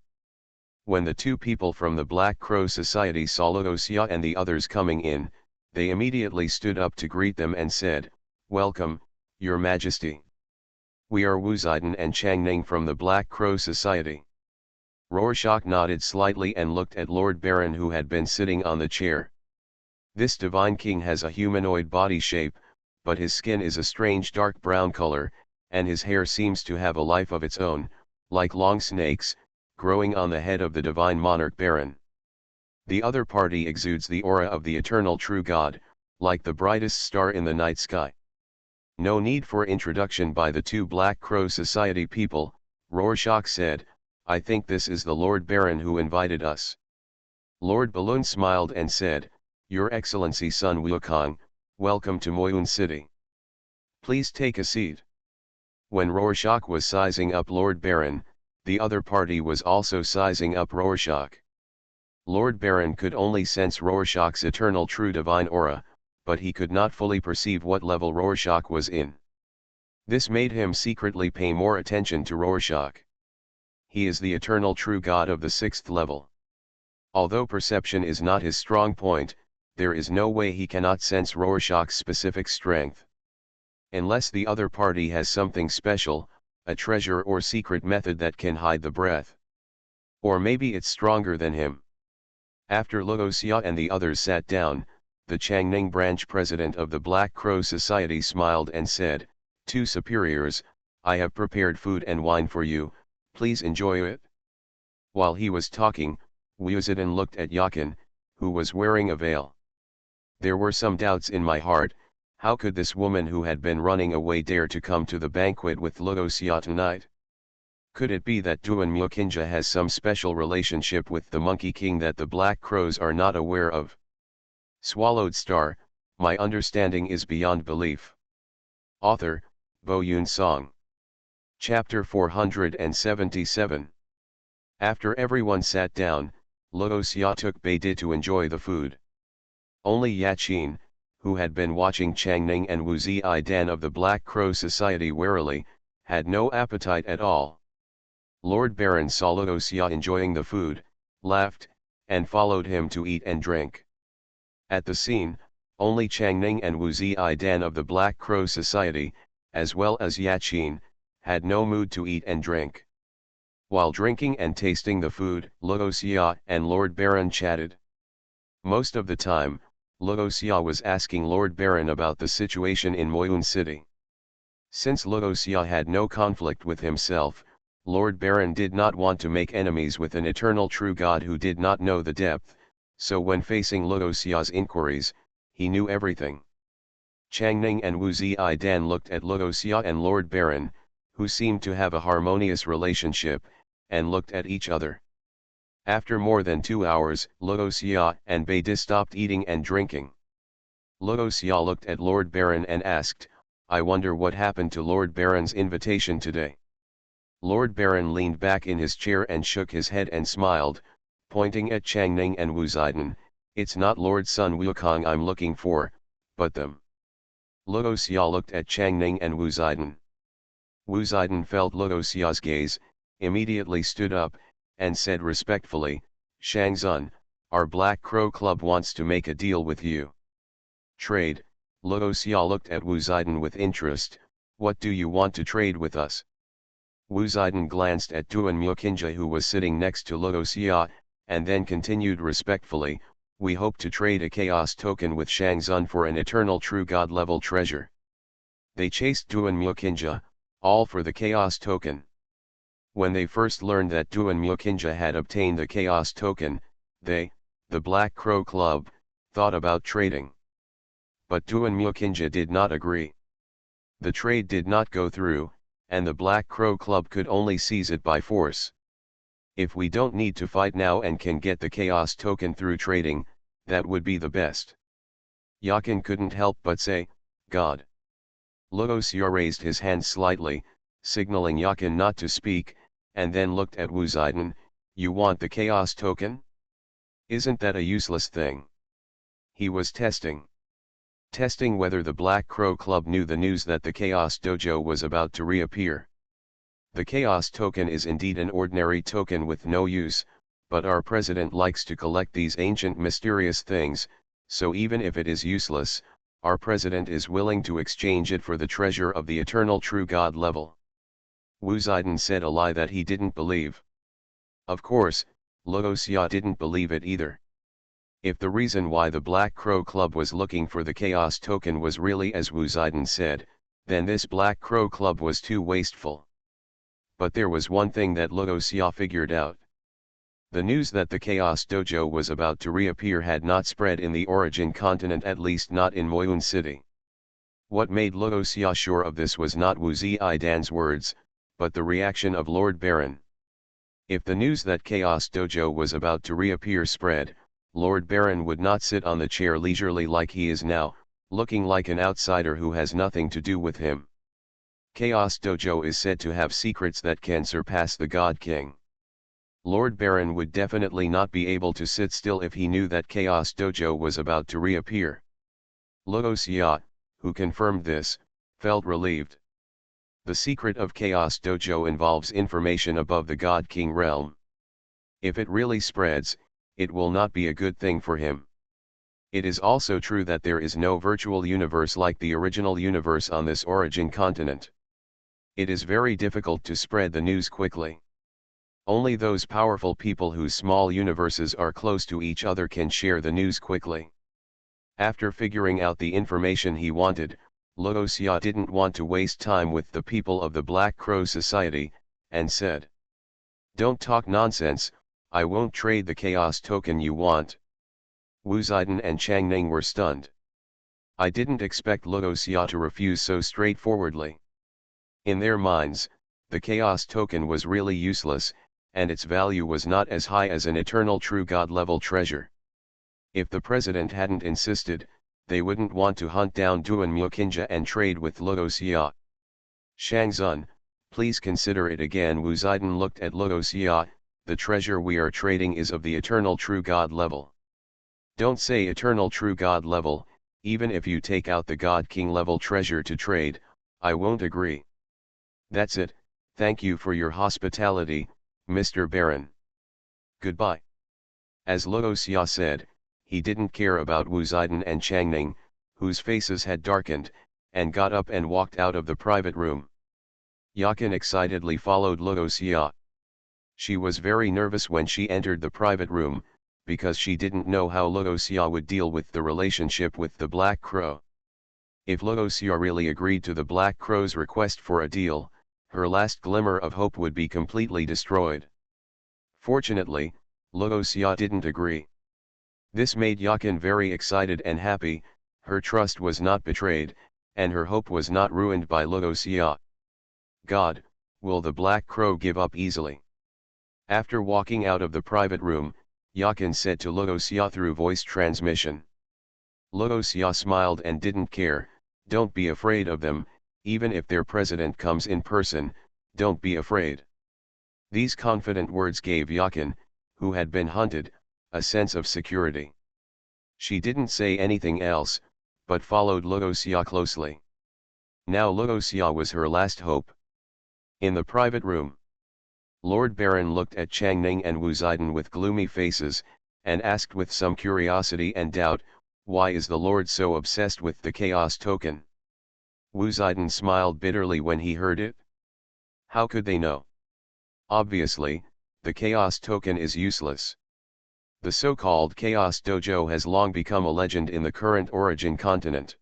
When the 2 people from the Black Crow Society saw Luoxia and the others coming in, they immediately stood up to greet them and said, "Welcome, Your Majesty. We are Wu Zidong and Changning from the Black Crow Society." Rorschach nodded slightly and looked at Lord Baron, who had been sitting on the chair. This divine king has a humanoid body shape, but his skin is a strange dark brown color, and his hair seems to have a life of its own, like long snakes, growing on the head of the divine monarch Baron. The other party exudes the aura of the eternal true God, like the brightest star in the night sky. No need for introduction by the 2 Black Crow Society people, Rorschach said, "I think this is the Lord Baron who invited us." Lord Balloon smiled and said, "Your Excellency Sun Wukong, welcome to Moyun City. Please take a seat." When Rorschach was sizing up Lord Baron, the other party was also sizing up Rorschach. Lord Baron could only sense Rorschach's eternal true divine aura, but he could not fully perceive what level Rorschach was in. This made him secretly pay more attention to Rorschach. He is the eternal true God of the 6th level. Although perception is not his strong point, there is no way he cannot sense Rorschach's specific strength. Unless the other party has something special, a treasure or secret method that can hide the breath. Or maybe it's stronger than him. After Luoxia and the others sat down, the Changning branch president of the Black Crow Society smiled and said, "Two superiors, I have prepared food and wine for you, please enjoy it." While he was talking, Wu Zetian looked at Yakin, who was wearing a veil. There were some doubts in my heart. How could this woman who had been running away dare to come to the banquet with Luoxia tonight? Could it be that Duan Mukinja has some special relationship with the Monkey King that the Black Crows are not aware of? Swallowed Star, my understanding is beyond belief. Author, Bo Yun Song. Chapter 477. After everyone sat down, Luoxia took Beidou to enjoy the food. Only Yaqin, who had been watching Changning and Wu Zidan of the Black Crow Society warily, had no appetite at all. Lord Baron saw Luoxia enjoying the food, laughed, and followed him to eat and drink. At the scene, only Changning and Wu Zidan of the Black Crow Society, as well as Yaqin, had no mood to eat and drink. While drinking and tasting the food, Luoxia and Lord Baron chatted. Most of the time, Luoxia was asking Lord Baron about the situation in Moyun City. Since Luoxia had no conflict with himself, Lord Baron did not want to make enemies with an eternal true God who did not know the depth, so when facing Luoxia's inquiries, he knew everything. Changning and Wu Zidan looked at Luoxia and Lord Baron, who seemed to have a harmonious relationship, and looked at each other. After more than 2 hours, Luoxia and Beidou stopped eating and drinking. Luoxia looked at Lord Baron and asked, "I wonder what happened to Lord Baron's invitation today." Lord Baron leaned back in his chair and shook his head and smiled, pointing at Changning and Wu Zidan, "It's not Lord Sun Wukong I'm looking for, but them." Luoxia looked at Changning and Wu Zidan. Wu Zidan felt Luoxia's gaze, immediately stood up, and said respectfully, "Shangzun, our Black Crow Club wants to make a deal with you." "Trade?" Luoxia looked at Wu Zidan with interest. "What do you want to trade with us?" Wu Zidan glanced at Duan Mukinja who was sitting next to Luoxia, and then continued respectfully, "We hope to trade a chaos token with Shangzun for an eternal true god level treasure." They chased Duan Mukinja, all for the chaos token. When they first learned that Duan Mukinja had obtained the chaos token, they, the Black Crow Club, thought about trading. But Duan Mukinja did not agree. The trade did not go through, and the Black Crow Club could only seize it by force. "If we don't need to fight now and can get the chaos token through trading, that would be the best." Yakin couldn't help but say, "God." Luoxia raised his hand slightly, signaling Yakin not to speak, and then looked at Wu Zidan, "You want the chaos token? Isn't that a useless thing?" He was testing whether the Black Crow Club knew the news that the Chaos Dojo was about to reappear. The Chaos token is indeed an ordinary token with no use, but our president likes to collect these ancient mysterious things, so even if it is useless, our president is willing to exchange it for the treasure of the eternal true God level. Wu Zidan said a lie that he didn't believe. Of course, Luoxia didn't believe it either. If the reason why the Black Crow Club was looking for the Chaos token was really as Wu Zidan said, then this Black Crow Club was too wasteful. But there was one thing that Luoxia figured out. The news that the Chaos Dojo was about to reappear had not spread in the origin continent, at least not in Moyun City. What made Luoxia sure of this was not Wu Zidan's words, but the reaction of Lord Baron. If the news that Chaos Dojo was about to reappear spread, Lord Baron would not sit on the chair leisurely like he is now, looking like an outsider who has nothing to do with him. Chaos Dojo is said to have secrets that can surpass the God King. Lord Baron would definitely not be able to sit still if he knew that Chaos Dojo was about to reappear. Luoxia, who confirmed this, felt relieved. The secret of Chaos Dojo involves information above the God King realm. If it really spreads, it will not be a good thing for him. It is also true that there is no virtual universe like the original universe on this origin continent. It is very difficult to spread the news quickly. Only those powerful people whose small universes are close to each other can share the news quickly. After figuring out the information he wanted, Luoxia didn't want to waste time with the people of the Black Crow Society, and said, "Don't talk nonsense, I won't trade the chaos token you want." Wu Ziden and Changning were stunned. I didn't expect Luoxia to refuse so straightforwardly. In their minds, the chaos token was really useless, and its value was not as high as an eternal true god level treasure. If the president hadn't insisted, they wouldn't want to hunt down Duan Mukinja and trade with Luoxia. "Shangzun, please consider it again." Wu Ziden looked at Luoxia. "The treasure we are trading is of the eternal true god level." "Don't say eternal true god level, even if you take out the god king level treasure to trade, I won't agree." "That's it, thank you for your hospitality, Mr. Baron. Goodbye." As Luoxia said, he didn't care about Wu Ziden and Changning, whose faces had darkened, and got up and walked out of the private room. Yakin excitedly followed Luoxia. She was very nervous when she entered the private room, because she didn't know how Luoxia would deal with the relationship with the Black Crow. If Luoxia really agreed to the Black Crow's request for a deal, her last glimmer of hope would be completely destroyed. Fortunately, Luoxia didn't agree. This made Yakin very excited and happy. Her trust was not betrayed, and her hope was not ruined by Luoxia. God, will the Black Crow give up easily? After walking out of the private room, Yakin said to Luoxia through voice transmission. Luoxia smiled and didn't care. "Don't be afraid of them, even if their president comes in person, don't be afraid." These confident words gave Yakin, who had been hunted, a sense of security. She didn't say anything else, but followed Luoxia closely. Now Luoxia was her last hope. In the private room, Lord Baron looked at Changning and Wu Ziden with gloomy faces, and asked with some curiosity and doubt, "Why is the Lord so obsessed with the chaos token?" Wu Ziden smiled bitterly when he heard it. How could they know? Obviously, the chaos token is useless. The so-called Chaos Dojo has long become a legend in the current origin continent.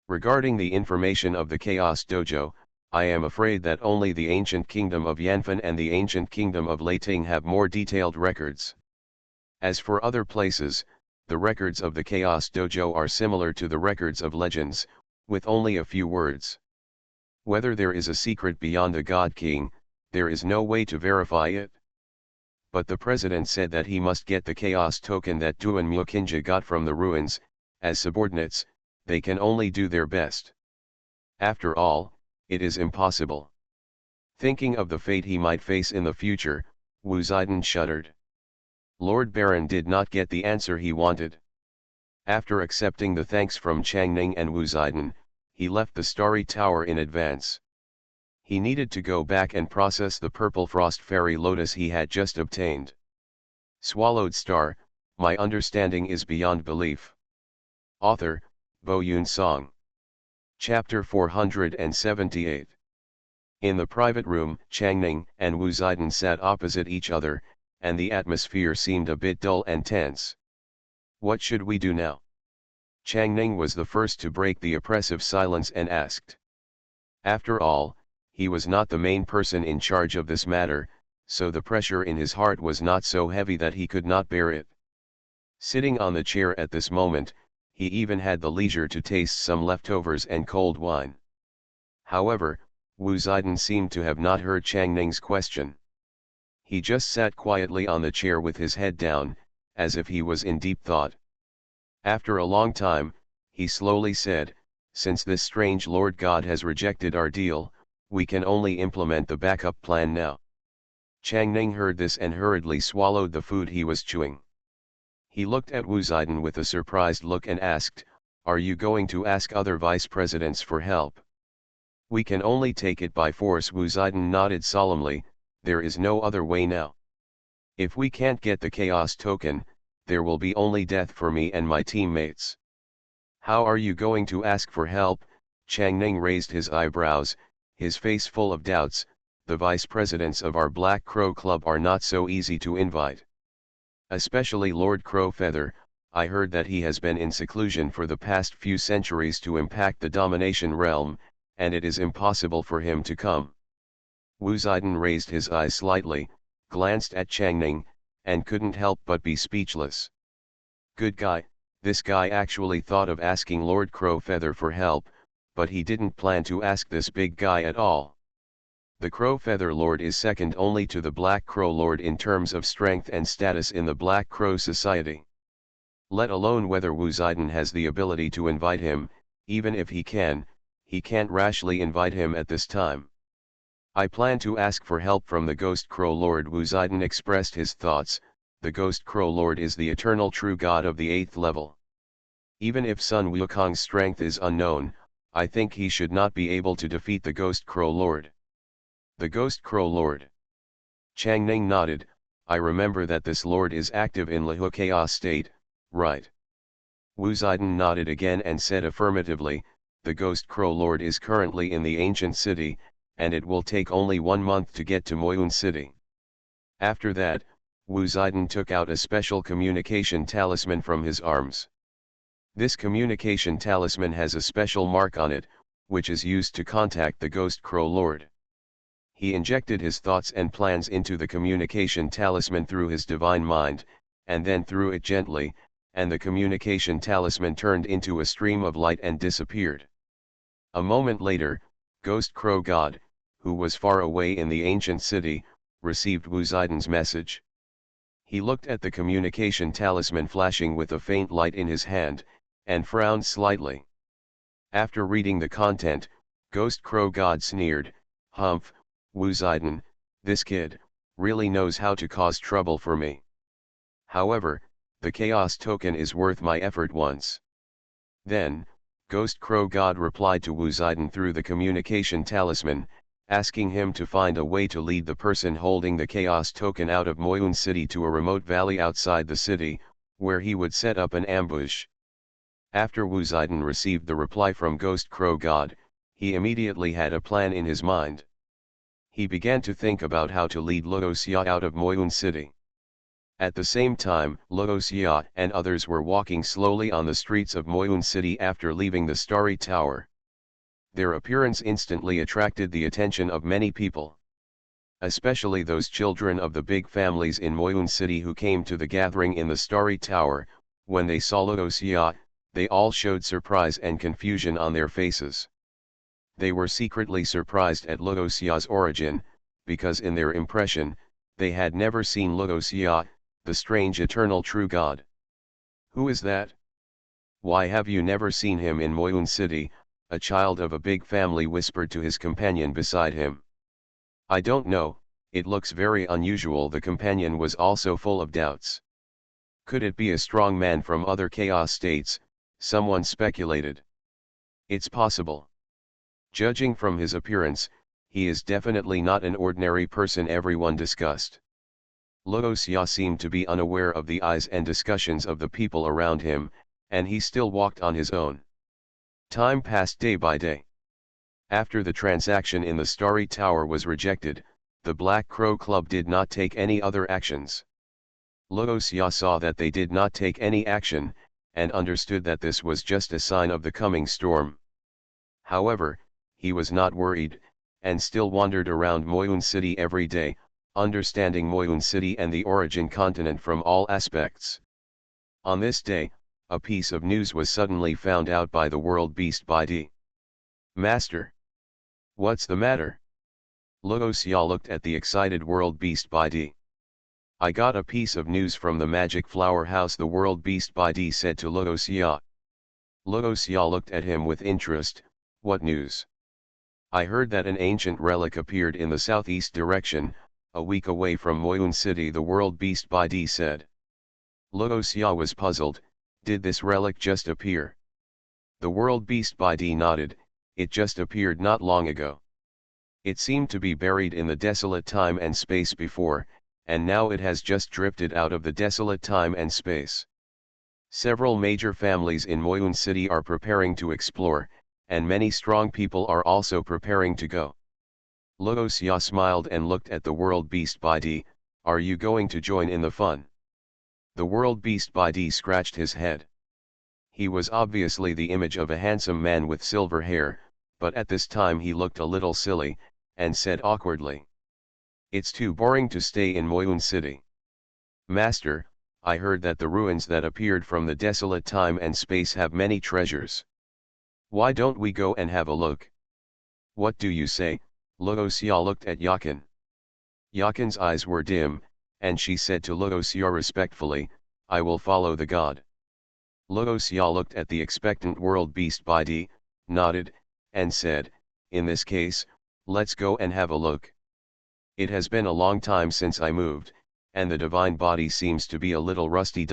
Regarding the information of the Chaos Dojo, I am afraid that only the ancient kingdom of Yanfan and the ancient kingdom of Leiting have more detailed records. As for other places, the records of the Chaos Dojo are similar to the records of legends, with only a few words. Whether there is a secret beyond the God King, there is no way to verify it. But the president said that he must get the chaos token that Duan Mukinja got from the ruins. As subordinates, they can only do their best. After all, it is impossible. Thinking of the fate he might face in the future, Wu Ziden shuddered. Lord Baron did not get the answer he wanted. After accepting the thanks from Changning and Wu Ziden, he left the Starry Tower in advance. He needed to go back and process the purple frost fairy lotus he had just obtained. Swallowed Star, my understanding is beyond belief. Author, Bo Yun Song. Chapter 478. In the private room, Changning and Wu Ziden sat opposite each other, and the atmosphere seemed a bit dull and tense. What should we do now? Changning was the first to break the oppressive silence and asked. After all, he was not the main person in charge of this matter, so the pressure in his heart was not so heavy that he could not bear it. Sitting on the chair at this moment, he even had the leisure to taste some leftovers and cold wine. However, Wu Ziden seemed to have not heard Changning's question. He just sat quietly on the chair with his head down, as if he was in deep thought. After a long time, he slowly said, "Since this strange Lord God has rejected our deal, we can only implement the backup plan now." Changning heard this and hurriedly swallowed the food he was chewing. He looked at Wu Ziden with a surprised look and asked, "Are you going to ask other vice presidents for help?" We can only take it by force. Wu Ziden nodded solemnly, there is no other way now. If we can't get the Chaos Token, there will be only death for me and my teammates. How are you going to ask for help? Chang Ning raised his eyebrows, his face full of doubts. The vice presidents of our Black Crow Club are not so easy to invite. Especially Lord Crowfeather, I heard that he has been in seclusion for the past few centuries to impact the domination realm, and it is impossible for him to come. Wu Ziden raised his eyes slightly, glanced at Chang Ning, and couldn't help but be speechless. Good guy, this guy actually thought of asking Lord Crowfeather for help, but he didn't plan to ask this big guy at all. The Crowfeather Lord is second only to the Black Crow Lord in terms of strength and status in the Black Crow Society. Let alone whether Wu Ziden has the ability to invite him. Even if he can't rashly invite him at this time. I plan to ask for help from the Ghost Crow Lord. Wu Ziden expressed his thoughts. The Ghost Crow Lord is the eternal true god of the 8th level. Even if Sun Wukong's strength is unknown, I think he should not be able to defeat the Ghost Crow Lord. The Ghost Crow Lord. Chang Ning nodded. I remember that this lord is active in Lahu Chaos State, right? Wu Ziden nodded again and said affirmatively, the Ghost Crow Lord is currently in the ancient city, and it will take only 1 month to get to Moyun City. After that, Wu Ziden took out a special communication talisman from his arms. This communication talisman has a special mark on it, which is used to contact the Ghost Crow Lord. He injected his thoughts and plans into the communication talisman through his divine mind, and then threw it gently, and the communication talisman turned into a stream of light and disappeared. A moment later, Ghost Crow God, who was far away in the ancient city, received Wu Ziden's message. He looked at the communication talisman flashing with a faint light in his hand, and frowned slightly. After reading the content, Ghost Crow God sneered, "Humph, Wu Ziden, this kid really knows how to cause trouble for me. However, the Chaos Token is worth my effort once." Then, Ghost Crow God replied to Wu Ziden through the communication talisman, asking him to find a way to lead the person holding the Chaos Token out of Moyun City to a remote valley outside the city, where he would set up an ambush. After Wu Ziden received the reply from Ghost Crow God, he immediately had a plan in his mind. He began to think about how to lead Luoxia out of Moyun City. At the same time, Luoxia and others were walking slowly on the streets of Moyun City after leaving the Starry Tower. Their appearance instantly attracted the attention of many people. Especially those children of the big families in Moyun City who came to the gathering in the Starry Tower. When they saw Luoxia, they all showed surprise and confusion on their faces. They were secretly surprised at Luoxia's origin, because in their impression, they had never seen Luoxia, the strange eternal true god. "Who is that? Why have you never seen him in Moyun City?" a child of a big family whispered to his companion beside him. "I don't know, it looks very unusual." The companion was also full of doubts. Could it be a strong man from other chaos states? Someone speculated. It's possible. Judging from his appearance, he is definitely not an ordinary person, everyone discussed. Luoxia seemed to be unaware of the eyes and discussions of the people around him, and he still walked on his own. Time passed day by day. After the transaction in the Starry Tower was rejected, the Black Crow Club did not take any other actions. Luoxia saw that they did not take any action, and understood that this was just a sign of the coming storm. However, he was not worried, and still wandered around Moyun City every day, understanding Moyun City and the origin continent from all aspects. On this day, a piece of news was suddenly found out by the world beast by D. "Master! What's the matter?" Luoxia looked at the excited world beast by D. "I got a piece of news from the magic flower house," the world beast by D said to Luoxia. Luoxia looked at him with interest. "What news?" "I heard that an ancient relic appeared in the southeast direction, a week away from Moyun City," the world beast by D said. Luoxia was puzzled. Did this relic just appear? The world beast by D nodded. it just appeared not long ago. It seemed to be buried in the desolate time and space before, and now it has just drifted out of the desolate time and space. Several major families in Moyun City are preparing to explore, and many strong people are also preparing to go. Luoxia smiled and looked at the world beast by D. Are you going to join in the fun? The world beast by D scratched his head. He was obviously the image of a handsome man with silver hair, but at this time he looked a little silly, and said awkwardly, "It's too boring to stay in Moyun City. Master, I heard that the ruins that appeared from the desolate time and space have many treasures. Why don't we go and have a look? What do you say?" Luoxia looked at Yakin. Yakin's eyes were dim, and she said to Luoxia respectfully, "I will follow the god." Luoxia looked at the expectant world beast by D, nodded, and said, "In this case, let's go and have a look. It has been a long time since I moved, and the divine body seems to be a little rusty.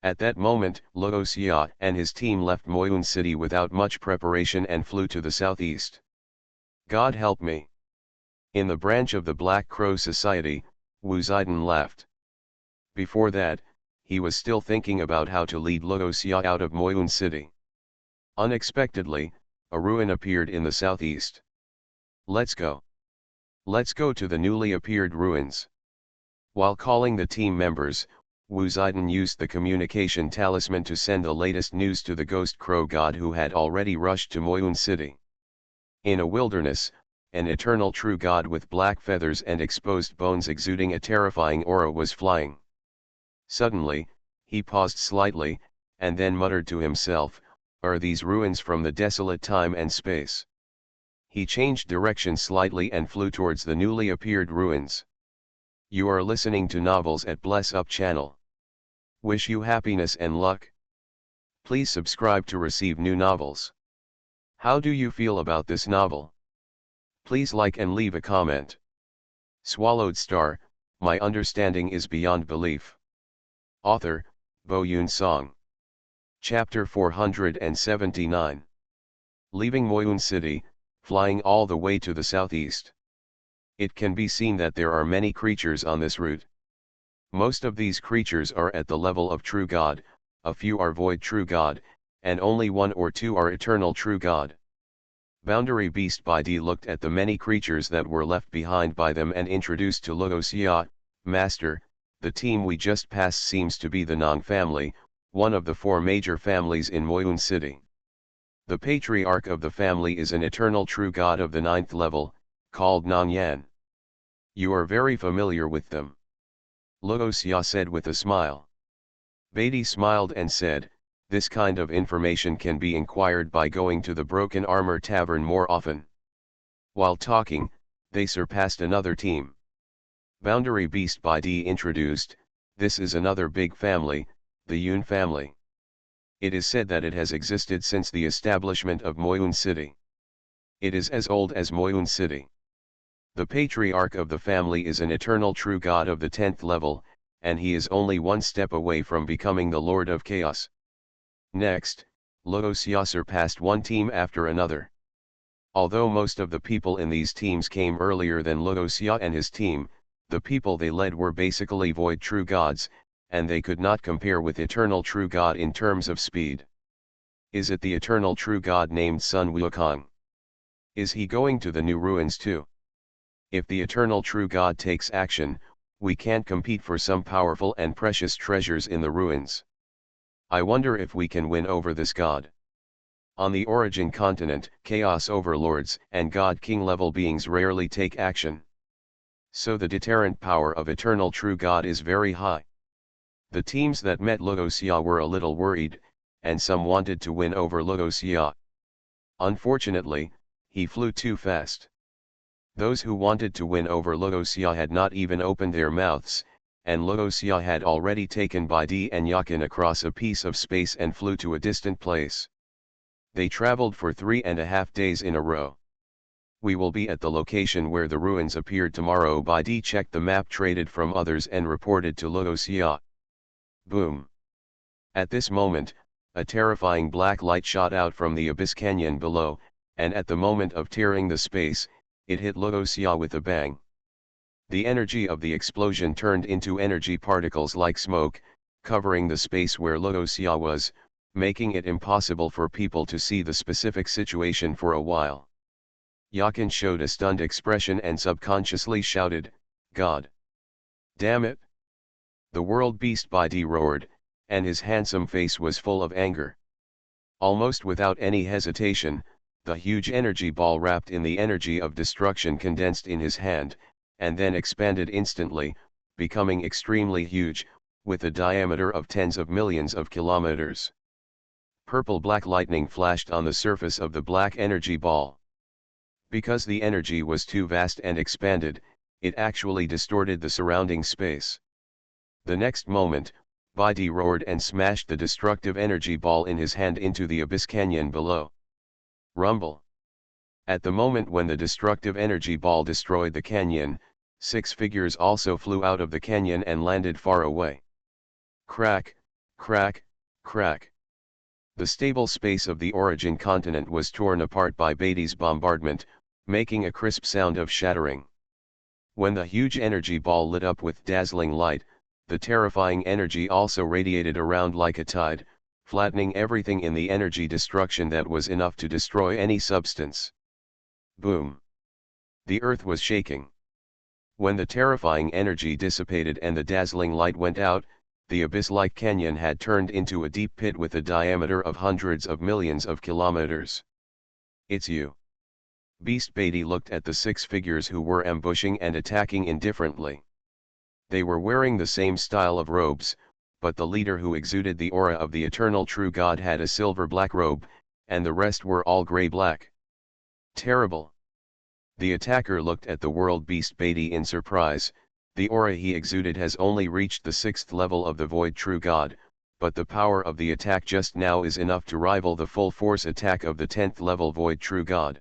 At that moment, Luoxia and his team left Moyun City without much preparation and flew to the southeast. God help me. In the branch of the Black Crow Society, Wu Zidong left. Before that, he was still thinking about how to lead Luoxia out of Moyun City. Unexpectedly, a ruin appeared in the southeast. Let's go. Let's go to the newly appeared ruins. While calling the team members, Wu Zidong used the communication talisman to send the latest news to the ghost crow god who had already rushed to Moyun City. In a wilderness, an eternal true god with black feathers and exposed bones exuding a terrifying aura was flying. Suddenly, he paused slightly, and then muttered to himself, "Are these ruins from the desolate time and space?" He changed direction slightly and flew towards the newly appeared ruins. You are listening to Novels at Bless Up channel. Wish you happiness and luck. Please subscribe to receive new novels. How do you feel about this novel? Please like and leave a comment. Swallowed Star, my understanding is beyond belief. Author, Bo Yoon Song. Chapter 479. Leaving Moyun City, flying all the way to the southeast. It can be seen that there are many creatures on this route. Most of these creatures are at the level of True God, a few are Void True God, and only one or two are Eternal True God. Boundary Beast by D looked at the many creatures that were left behind by them and introduced to Luoxia, "Master, the team we just passed seems to be the Nong family, one of the 4 major families in Moyun City. The patriarch of the family is an eternal true god of the 9th level, called Nong Yan. You are very familiar with them." Luoxia said with a smile. Beatty smiled and said, "This kind of information can be inquired by going to the Broken Armor Tavern more often." While talking, they surpassed another team. Boundary Beast by D introduced, "This is another big family, the Yun family. It is said that it has existed since the establishment of Moyun City. It is as old as Moyun City. The patriarch of the family is an eternal true god of the 10th level, and he is only one step away from becoming the Lord of Chaos." Next, Luoxia surpassed one team after another. Although most of the people in these teams came earlier than Luoxia and his team, the people they led were basically void true gods, and they could not compare with eternal true god in terms of speed. Is it the eternal true god named Sun Wukong? Is he going to the new ruins too? If the eternal true god takes action, we can't compete for some powerful and precious treasures in the ruins. I wonder if we can win over this god. On the Origin continent, Chaos Overlords and God King level beings rarely take action. So the deterrent power of eternal true god is very high. The teams that met Luoxia were a little worried, and some wanted to win over Luoxia. Unfortunately, he flew too fast. Those who wanted to win over Luoxia had not even opened their mouths, and Luoxia had already taken by D and Yakin across a piece of space and flew to a distant place. They traveled for 3.5 days in a row. We will be at the location where the ruins appeared tomorrow. By D checked the map traded from others and reported to Luoxia. Boom. At this moment, a terrifying black light shot out from the abyss canyon below, and at the moment of tearing the space, it hit Luoxia with a bang. The energy of the explosion turned into energy particles like smoke, covering the space where Luoxia was, making it impossible for people to see the specific situation for a while. Yakin showed a stunned expression and subconsciously shouted, "God! Damn it!" The world beast Baidi roared, and his handsome face was full of anger. Almost without any hesitation, the huge energy ball wrapped in the energy of destruction condensed in his hand, and then expanded instantly, becoming extremely huge, with a diameter of tens of millions of kilometers. Purple-black lightning flashed on the surface of the black energy ball. Because the energy was too vast and expanded, it actually distorted the surrounding space. The next moment, Baidi roared and smashed the destructive energy ball in his hand into the abyss canyon below. Rumble. At the moment when the destructive energy ball destroyed the canyon, 6 figures also flew out of the canyon and landed far away. Crack, crack, crack. The stable space of the origin continent was torn apart by Baidi's bombardment, making a crisp sound of shattering. When the huge energy ball lit up with dazzling light, the terrifying energy also radiated around like a tide, flattening everything in the energy destruction that was enough to destroy any substance. Boom! The earth was shaking. When the terrifying energy dissipated and the dazzling light went out, the abyss-like canyon had turned into a deep pit with a diameter of hundreds of millions of kilometers. "It's you." Beast Baidi looked at the 6 figures who were ambushing and attacking indifferently. They were wearing the same style of robes, but the leader who exuded the aura of the eternal true God had a silver-black robe, and the rest were all gray-black. Terrible. The attacker looked at the world beast Baidi in surprise. The aura he exuded has only reached the 6th level of the void true God, but the power of the attack just now is enough to rival the full force attack of the 10th level void true God.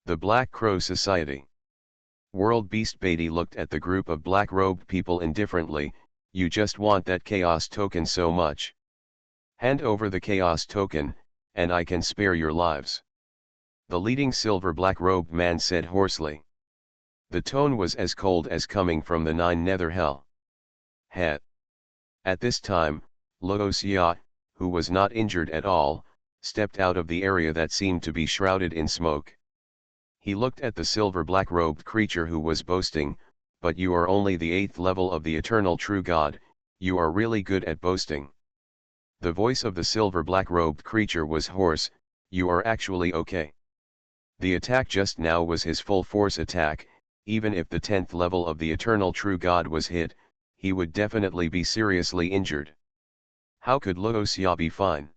The Black Crow Society. World beast Baidi looked at the group of black-robed people indifferently. "You just want that chaos token so much. Hand over the chaos token, and I can spare your lives." The leading silver black-robed man said hoarsely. The tone was as cold as coming from the 9 nether hell. Het. At this time, Luoxia, who was not injured at all, stepped out of the area that seemed to be shrouded in smoke. He looked at the silver black-robed creature who was boasting, "But you are only the 8th level of the eternal true God, you are really good at boasting." The voice of the silver black-robed creature was hoarse, "You are actually okay. The attack just now was his full force attack. Even if the 10th level of the eternal true God was hit, he would definitely be seriously injured. How could Luoxia be fine?"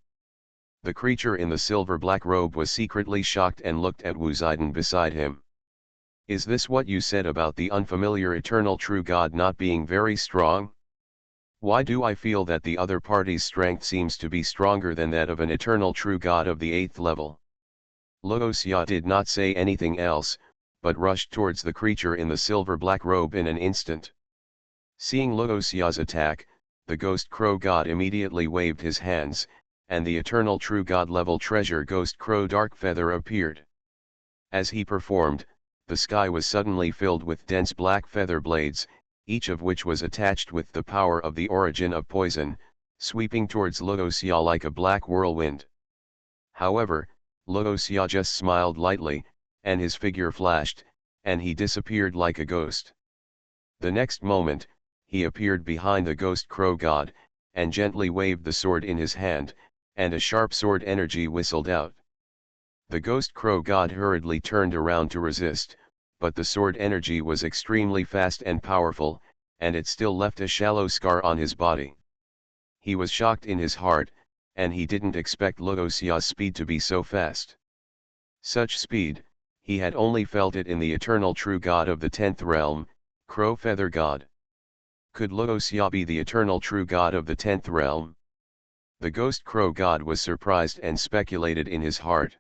The creature in the silver-black robe was secretly shocked and looked at Wu Ziden beside him. "Is this what you said about the unfamiliar eternal true God not being very strong? Why do I feel that the other party's strength seems to be stronger than that of an eternal true God of the 8th level?" Luoxia did not say anything else, but rushed towards the creature in the silver-black robe in an instant. Seeing Luoxia's attack, the Ghost Crow God immediately waved his hands, and the eternal true God level treasure Ghost Crow Dark Feather appeared. As he performed, the sky was suddenly filled with dense black feather blades, each of which was attached with the power of the origin of poison, sweeping towards Luoxia like a black whirlwind. However, Luoxia just smiled lightly, and his figure flashed, and he disappeared like a ghost. The next moment, he appeared behind the Ghost Crow God, and gently waved the sword in his hand, and a sharp sword energy whistled out. The Ghost Crow God hurriedly turned around to resist, but the sword energy was extremely fast and powerful, and it still left a shallow scar on his body. He was shocked in his heart, and he didn't expect Luoxia's speed to be so fast. Such speed, he had only felt it in the eternal true God of the 10th realm, Crow Feather God. Could Luoxia be the eternal true God of the 10th realm? The Ghost Crow God was surprised and speculated in his heart.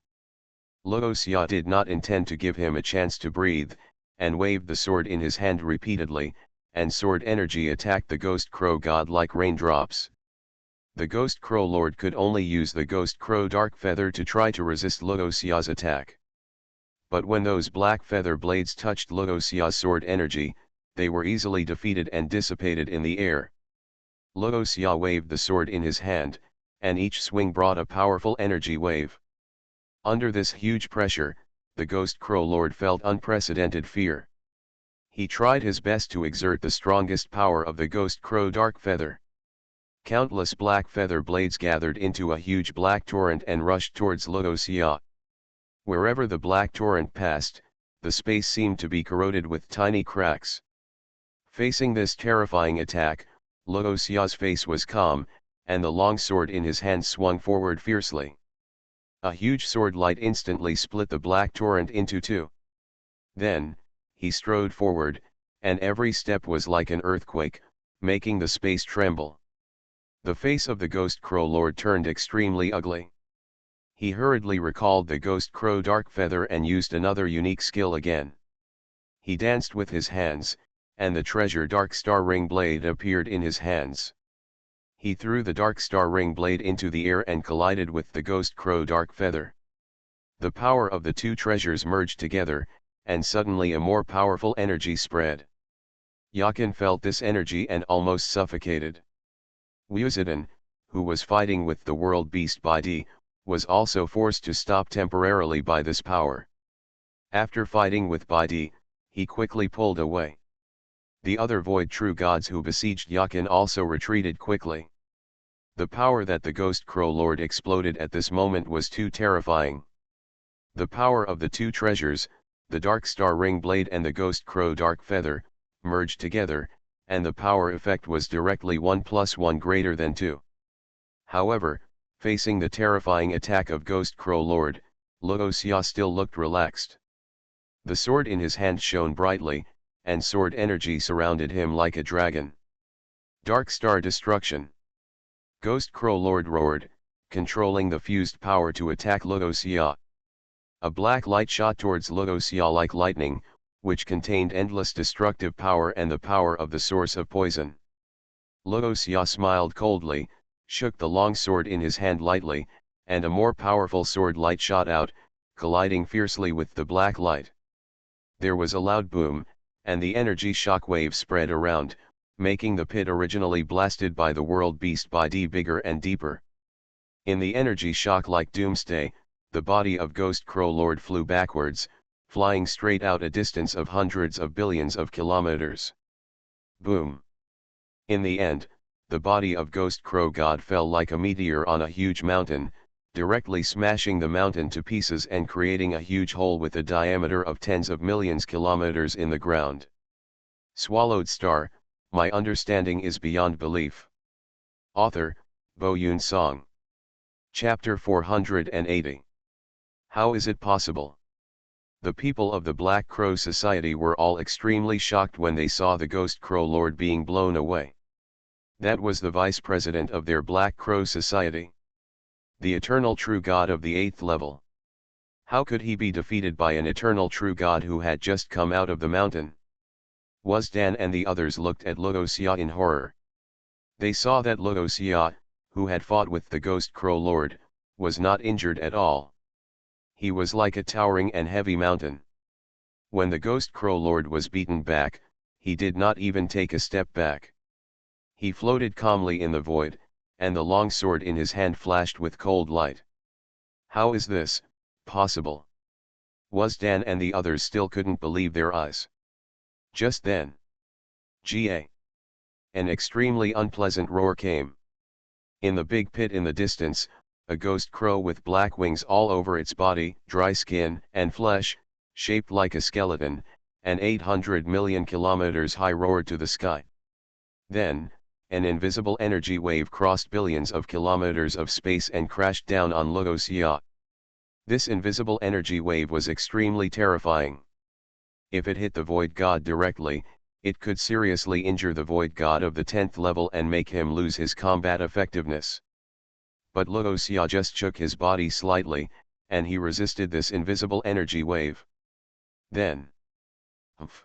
Luoxia did not intend to give him a chance to breathe, and waved the sword in his hand repeatedly, and sword energy attacked the Ghost Crow God like raindrops. The Ghost Crow Lord could only use the Ghost Crow Dark Feather to try to resist Luoxia's attack. But when those black feather blades touched Luosia's sword energy, they were easily defeated and dissipated in the air. Luoxia waved the sword in his hand, and each swing brought a powerful energy wave. Under this huge pressure, the Ghost Crow Lord felt unprecedented fear. He tried his best to exert the strongest power of the Ghost Crow Dark Feather. Countless black feather blades gathered into a huge black torrent and rushed towards Luoxia. Wherever the black torrent passed, the space seemed to be corroded with tiny cracks. Facing this terrifying attack, Luoxia's face was calm, and the long sword in his hand swung forward fiercely. A huge sword light instantly split the black torrent into two. Then, he strode forward, and every step was like an earthquake, making the space tremble. The face of the Ghost Crow Lord turned extremely ugly. He hurriedly recalled the Ghost Crow Dark Feather and used another unique skill again. He danced with his hands, and the treasure Dark Star Ring Blade appeared in his hands. He threw the Dark Star Ring Blade into the air and collided with the Ghost Crow Dark Feather. The power of the two treasures merged together, and suddenly a more powerful energy spread. Yakin felt this energy and almost suffocated. Wuzidan, who was fighting with the world beast Bidi, was also forced to stop temporarily by this power. After fighting with Bidi, he quickly pulled away. The other Void True Gods who besieged Yakin also retreated quickly. The power that the Ghost Crow Lord exploded at this moment was too terrifying. The power of the two treasures, the Dark Star Ring Blade and the Ghost Crow Dark Feather, merged together, and the power effect was directly 1 + 1 greater than 2. However, facing the terrifying attack of Ghost Crow Lord, Luoxia still looked relaxed. The sword in his hand shone brightly, and sword energy surrounded him like a dragon. Dark Star Destruction. Ghost Crow Lord roared, controlling the fused power to attack Luoxia. A black light shot towards Luoxia like lightning, which contained endless destructive power and the power of the source of poison. Luoxia smiled coldly, shook the long sword in his hand lightly, and a more powerful sword light shot out, colliding fiercely with the black light. There was a loud boom, and the energy shock wave spread around, making the pit originally blasted by the world beast Bidi bigger and deeper. In the energy shock like doomsday, the body of Ghost Crow Lord flew backwards, flying straight out a distance of hundreds of billions of kilometers. Boom! In the end, the body of Ghost Crow God fell like a meteor on a huge mountain, directly smashing the mountain to pieces and creating a huge hole with a diameter of tens of millions kilometers in the ground. Swallowed Star, my understanding is beyond belief. Author, Bo Yoon Song. Chapter 480. How is it possible? The people of the Black Crow Society were all extremely shocked when they saw the Ghost Crow Lord being blown away. That was the vice president of their Black Crow Society. The eternal true God of the 8th level. How could he be defeated by an eternal true God who had just come out of the mountain? Wuzdan and the others looked at Luoxia in horror. They saw that Luoxia, who had fought with the Ghost Crow Lord, was not injured at all. He was like a towering and heavy mountain. When the Ghost Crow Lord was beaten back, he did not even take a step back. He floated calmly in the void, and the long sword in his hand flashed with cold light. How is this possible? Wuzdan and the others still couldn't believe their eyes. Just then, an extremely unpleasant roar came. In the big pit in the distance, a ghost crow with black wings all over its body, dry skin and flesh, shaped like a skeleton, and 800 million kilometers high roared to the sky. Then, an invisible energy wave crossed billions of kilometers of space and crashed down on Luoxia. This invisible energy wave was extremely terrifying. If it hit the Void God directly, it could seriously injure the Void God of the 10th level and make him lose his combat effectiveness. But Luoxia just shook his body slightly, and he resisted this invisible energy wave. Then, humph!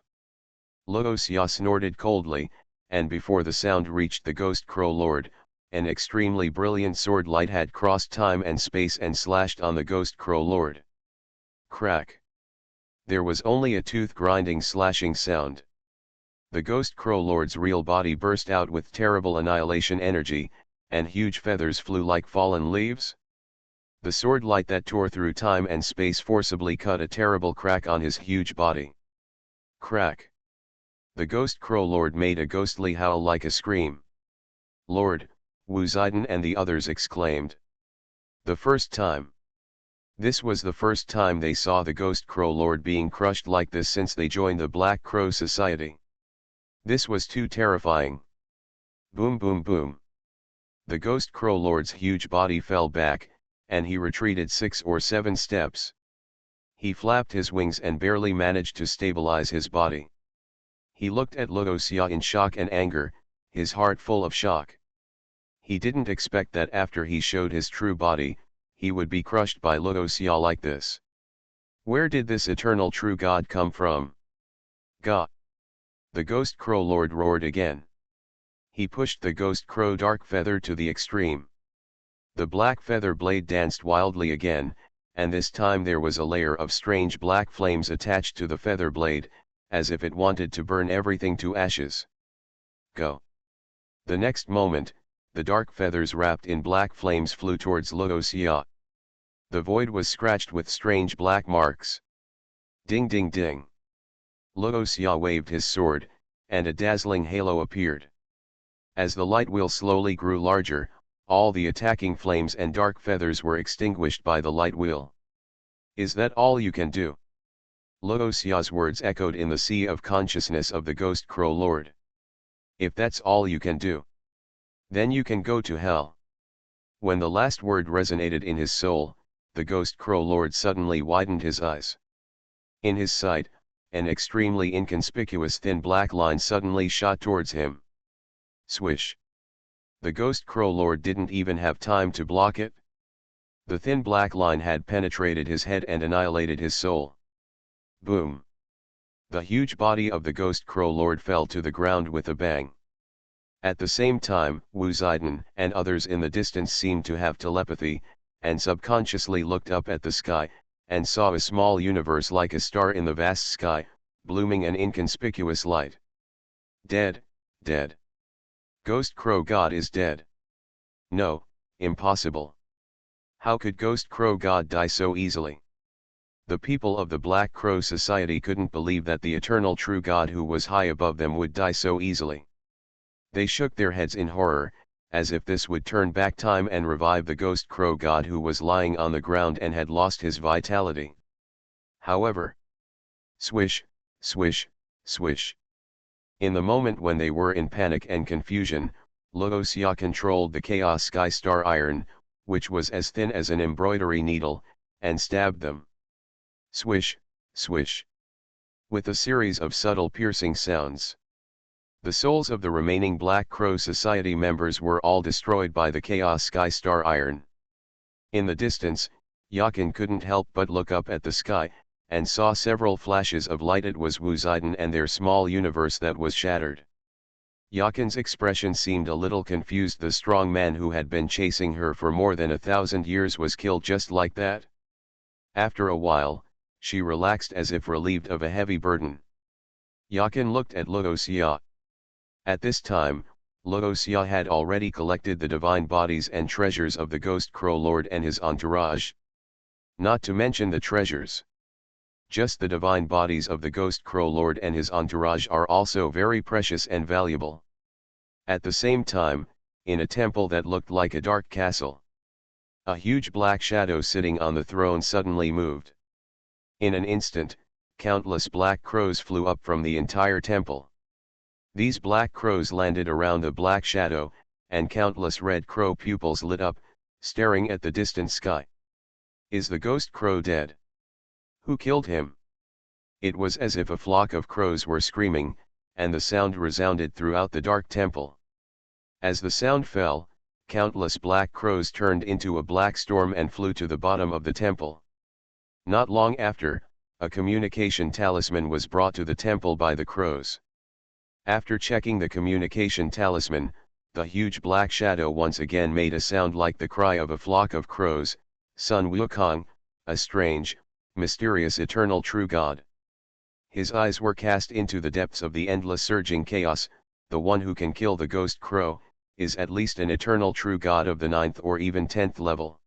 Luoxia snorted coldly, and before the sound reached the Ghost Crow Lord, an extremely brilliant sword light had crossed time and space and slashed on the Ghost Crow Lord. Crack! There was only a tooth-grinding slashing sound. The Ghost Crow Lord's real body burst out with terrible annihilation energy, and huge feathers flew like fallen leaves. The sword light that tore through time and space forcibly cut a terrible crack on his huge body. Crack! The Ghost Crow Lord made a ghostly howl like a scream. "Lord," Wu Ziden and the others exclaimed. The first time. This was the first time they saw the Ghost Crow Lord being crushed like this since they joined the Black Crow Society. This was too terrifying. Boom boom boom. The Ghost Crow Lord's huge body fell back, and he retreated 6 or 7 steps. He flapped his wings and barely managed to stabilize his body. He looked at Luoxia in shock and anger, his heart full of shock. He didn't expect that after he showed his true body, he would be crushed by Luoxia like this. Where did this eternal true God come from? God! The Ghost Crow Lord roared again. He pushed the Ghost Crow Dark Feather to the extreme. The black feather blade danced wildly again, and this time there was a layer of strange black flames attached to the feather blade, as if it wanted to burn everything to ashes. Go! The next moment, the dark feathers wrapped in black flames flew towards Luoxia. The void was scratched with strange black marks. Ding ding ding! Luoxia waved his sword, and a dazzling halo appeared. As the light wheel slowly grew larger, all the attacking flames and dark feathers were extinguished by the light wheel. Is that all you can do? Luoxia's words echoed in the sea of consciousness of the Ghost Crow Lord. If that's all you can do, then you can go to hell. When the last word resonated in his soul, the Ghost Crow Lord suddenly widened his eyes. In his sight, an extremely inconspicuous thin black line suddenly shot towards him. Swish! The Ghost Crow Lord didn't even have time to block it. The thin black line had penetrated his head and annihilated his soul. Boom! The huge body of the Ghost Crow Lord fell to the ground with a bang. At the same time, Wu Ziden and others in the distance seemed to have telepathy, and subconsciously looked up at the sky, and saw a small universe like a star in the vast sky, blooming an inconspicuous light. Dead, dead. Ghost Crow God is dead. No, impossible. How could Ghost Crow God die so easily? The people of the Black Crow Society couldn't believe that the eternal true God who was high above them would die so easily. They shook their heads in horror, as if this would turn back time and revive the Ghost Crow God who was lying on the ground and had lost his vitality. However, swish, swish, swish. In the moment when they were in panic and confusion, Luoxia controlled the Chaos Sky Star Iron, which was as thin as an embroidery needle, and stabbed them. Swish, swish. With a series of subtle piercing sounds. The souls of the remaining Black Crow Society members were all destroyed by the Chaos Sky Star Iron. In the distance, Yakin couldn't help but look up at the sky, and saw several flashes of light. It was Wu Ziden and their small universe that was shattered. Yakin's expression seemed a little confused. The strong man who had been chasing her for more than 1,000 years was killed just like that. After a while, she relaxed as if relieved of a heavy burden. Yakin looked at Luoxia. At this time, Luoxia had already collected the divine bodies and treasures of the Ghost Crow Lord and his entourage. Not to mention the treasures. Just the divine bodies of the Ghost Crow Lord and his entourage are also very precious and valuable. At the same time, in a temple that looked like a dark castle, a huge black shadow sitting on the throne suddenly moved. In an instant, countless black crows flew up from the entire temple. These black crows landed around the black shadow, and countless red crow pupils lit up, staring at the distant sky. Is the Ghost Crow dead? Who killed him? It was as if a flock of crows were screaming, and the sound resounded throughout the dark temple. As the sound fell, countless black crows turned into a black storm and flew to the bottom of the temple. Not long after, a communication talisman was brought to the temple by the crows. After checking the communication talisman, the huge black shadow once again made a sound like the cry of a flock of crows. Sun Wukong, a strange, mysterious eternal true God. His eyes were cast into the depths of the endless surging chaos. The one who can kill the ghost crow, is at least an eternal true god of the 9th or even 10th level.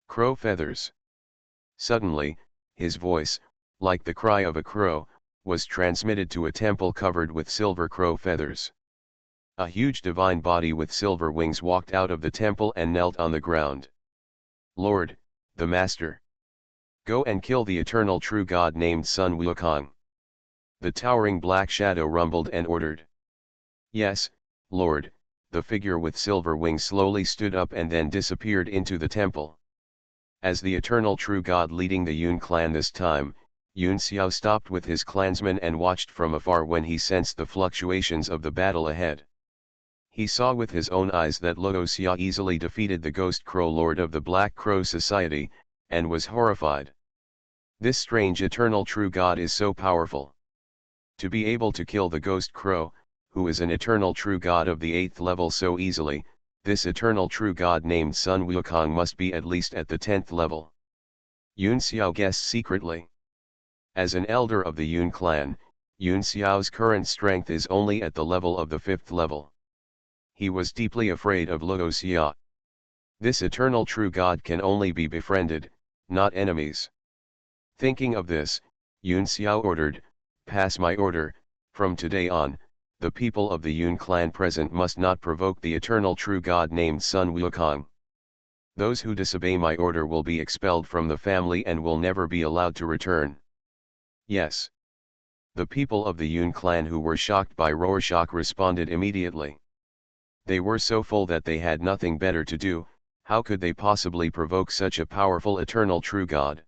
Crow feathers. Suddenly, his voice, like the cry of a crow, was transmitted to a temple covered with silver crow feathers. A huge divine body with silver wings walked out of the temple and knelt on the ground. Lord, the Master. Go and kill the eternal true god named Sun Wukong. The towering black shadow rumbled and ordered. Yes, Lord. The figure with silver wings slowly stood up and then disappeared into the temple. As the eternal true god leading the Yun clan this time, Yun Xiao stopped with his clansmen and watched from afar when he sensed the fluctuations of the battle ahead. He saw with his own eyes that Luo Xia easily defeated the Ghost Crow Lord of the Black Crow Society, and was horrified. This strange eternal true god is so powerful. To be able to kill the Ghost Crow, who is an eternal true god of the 8th level so easily, this eternal true god named Sun Wukong must be at least at the 10th level. Yun Xiao guessed secretly. As an elder of the Yun clan, Yun Xiao's current strength is only at the level of the 5th level. He was deeply afraid of Luo Xia. This eternal true god can only be befriended, not enemies. Thinking of this, Yun Xiao ordered, "Pass my order, from today on, the people of the Yun clan present must not provoke the eternal true god named Sun Wukong. Those who disobey my order will be expelled from the family and will never be allowed to return." Yes. The people of the Yun clan who were shocked by Rorschach responded immediately. They were so full that they had nothing better to do. How could they possibly provoke such a powerful eternal true god?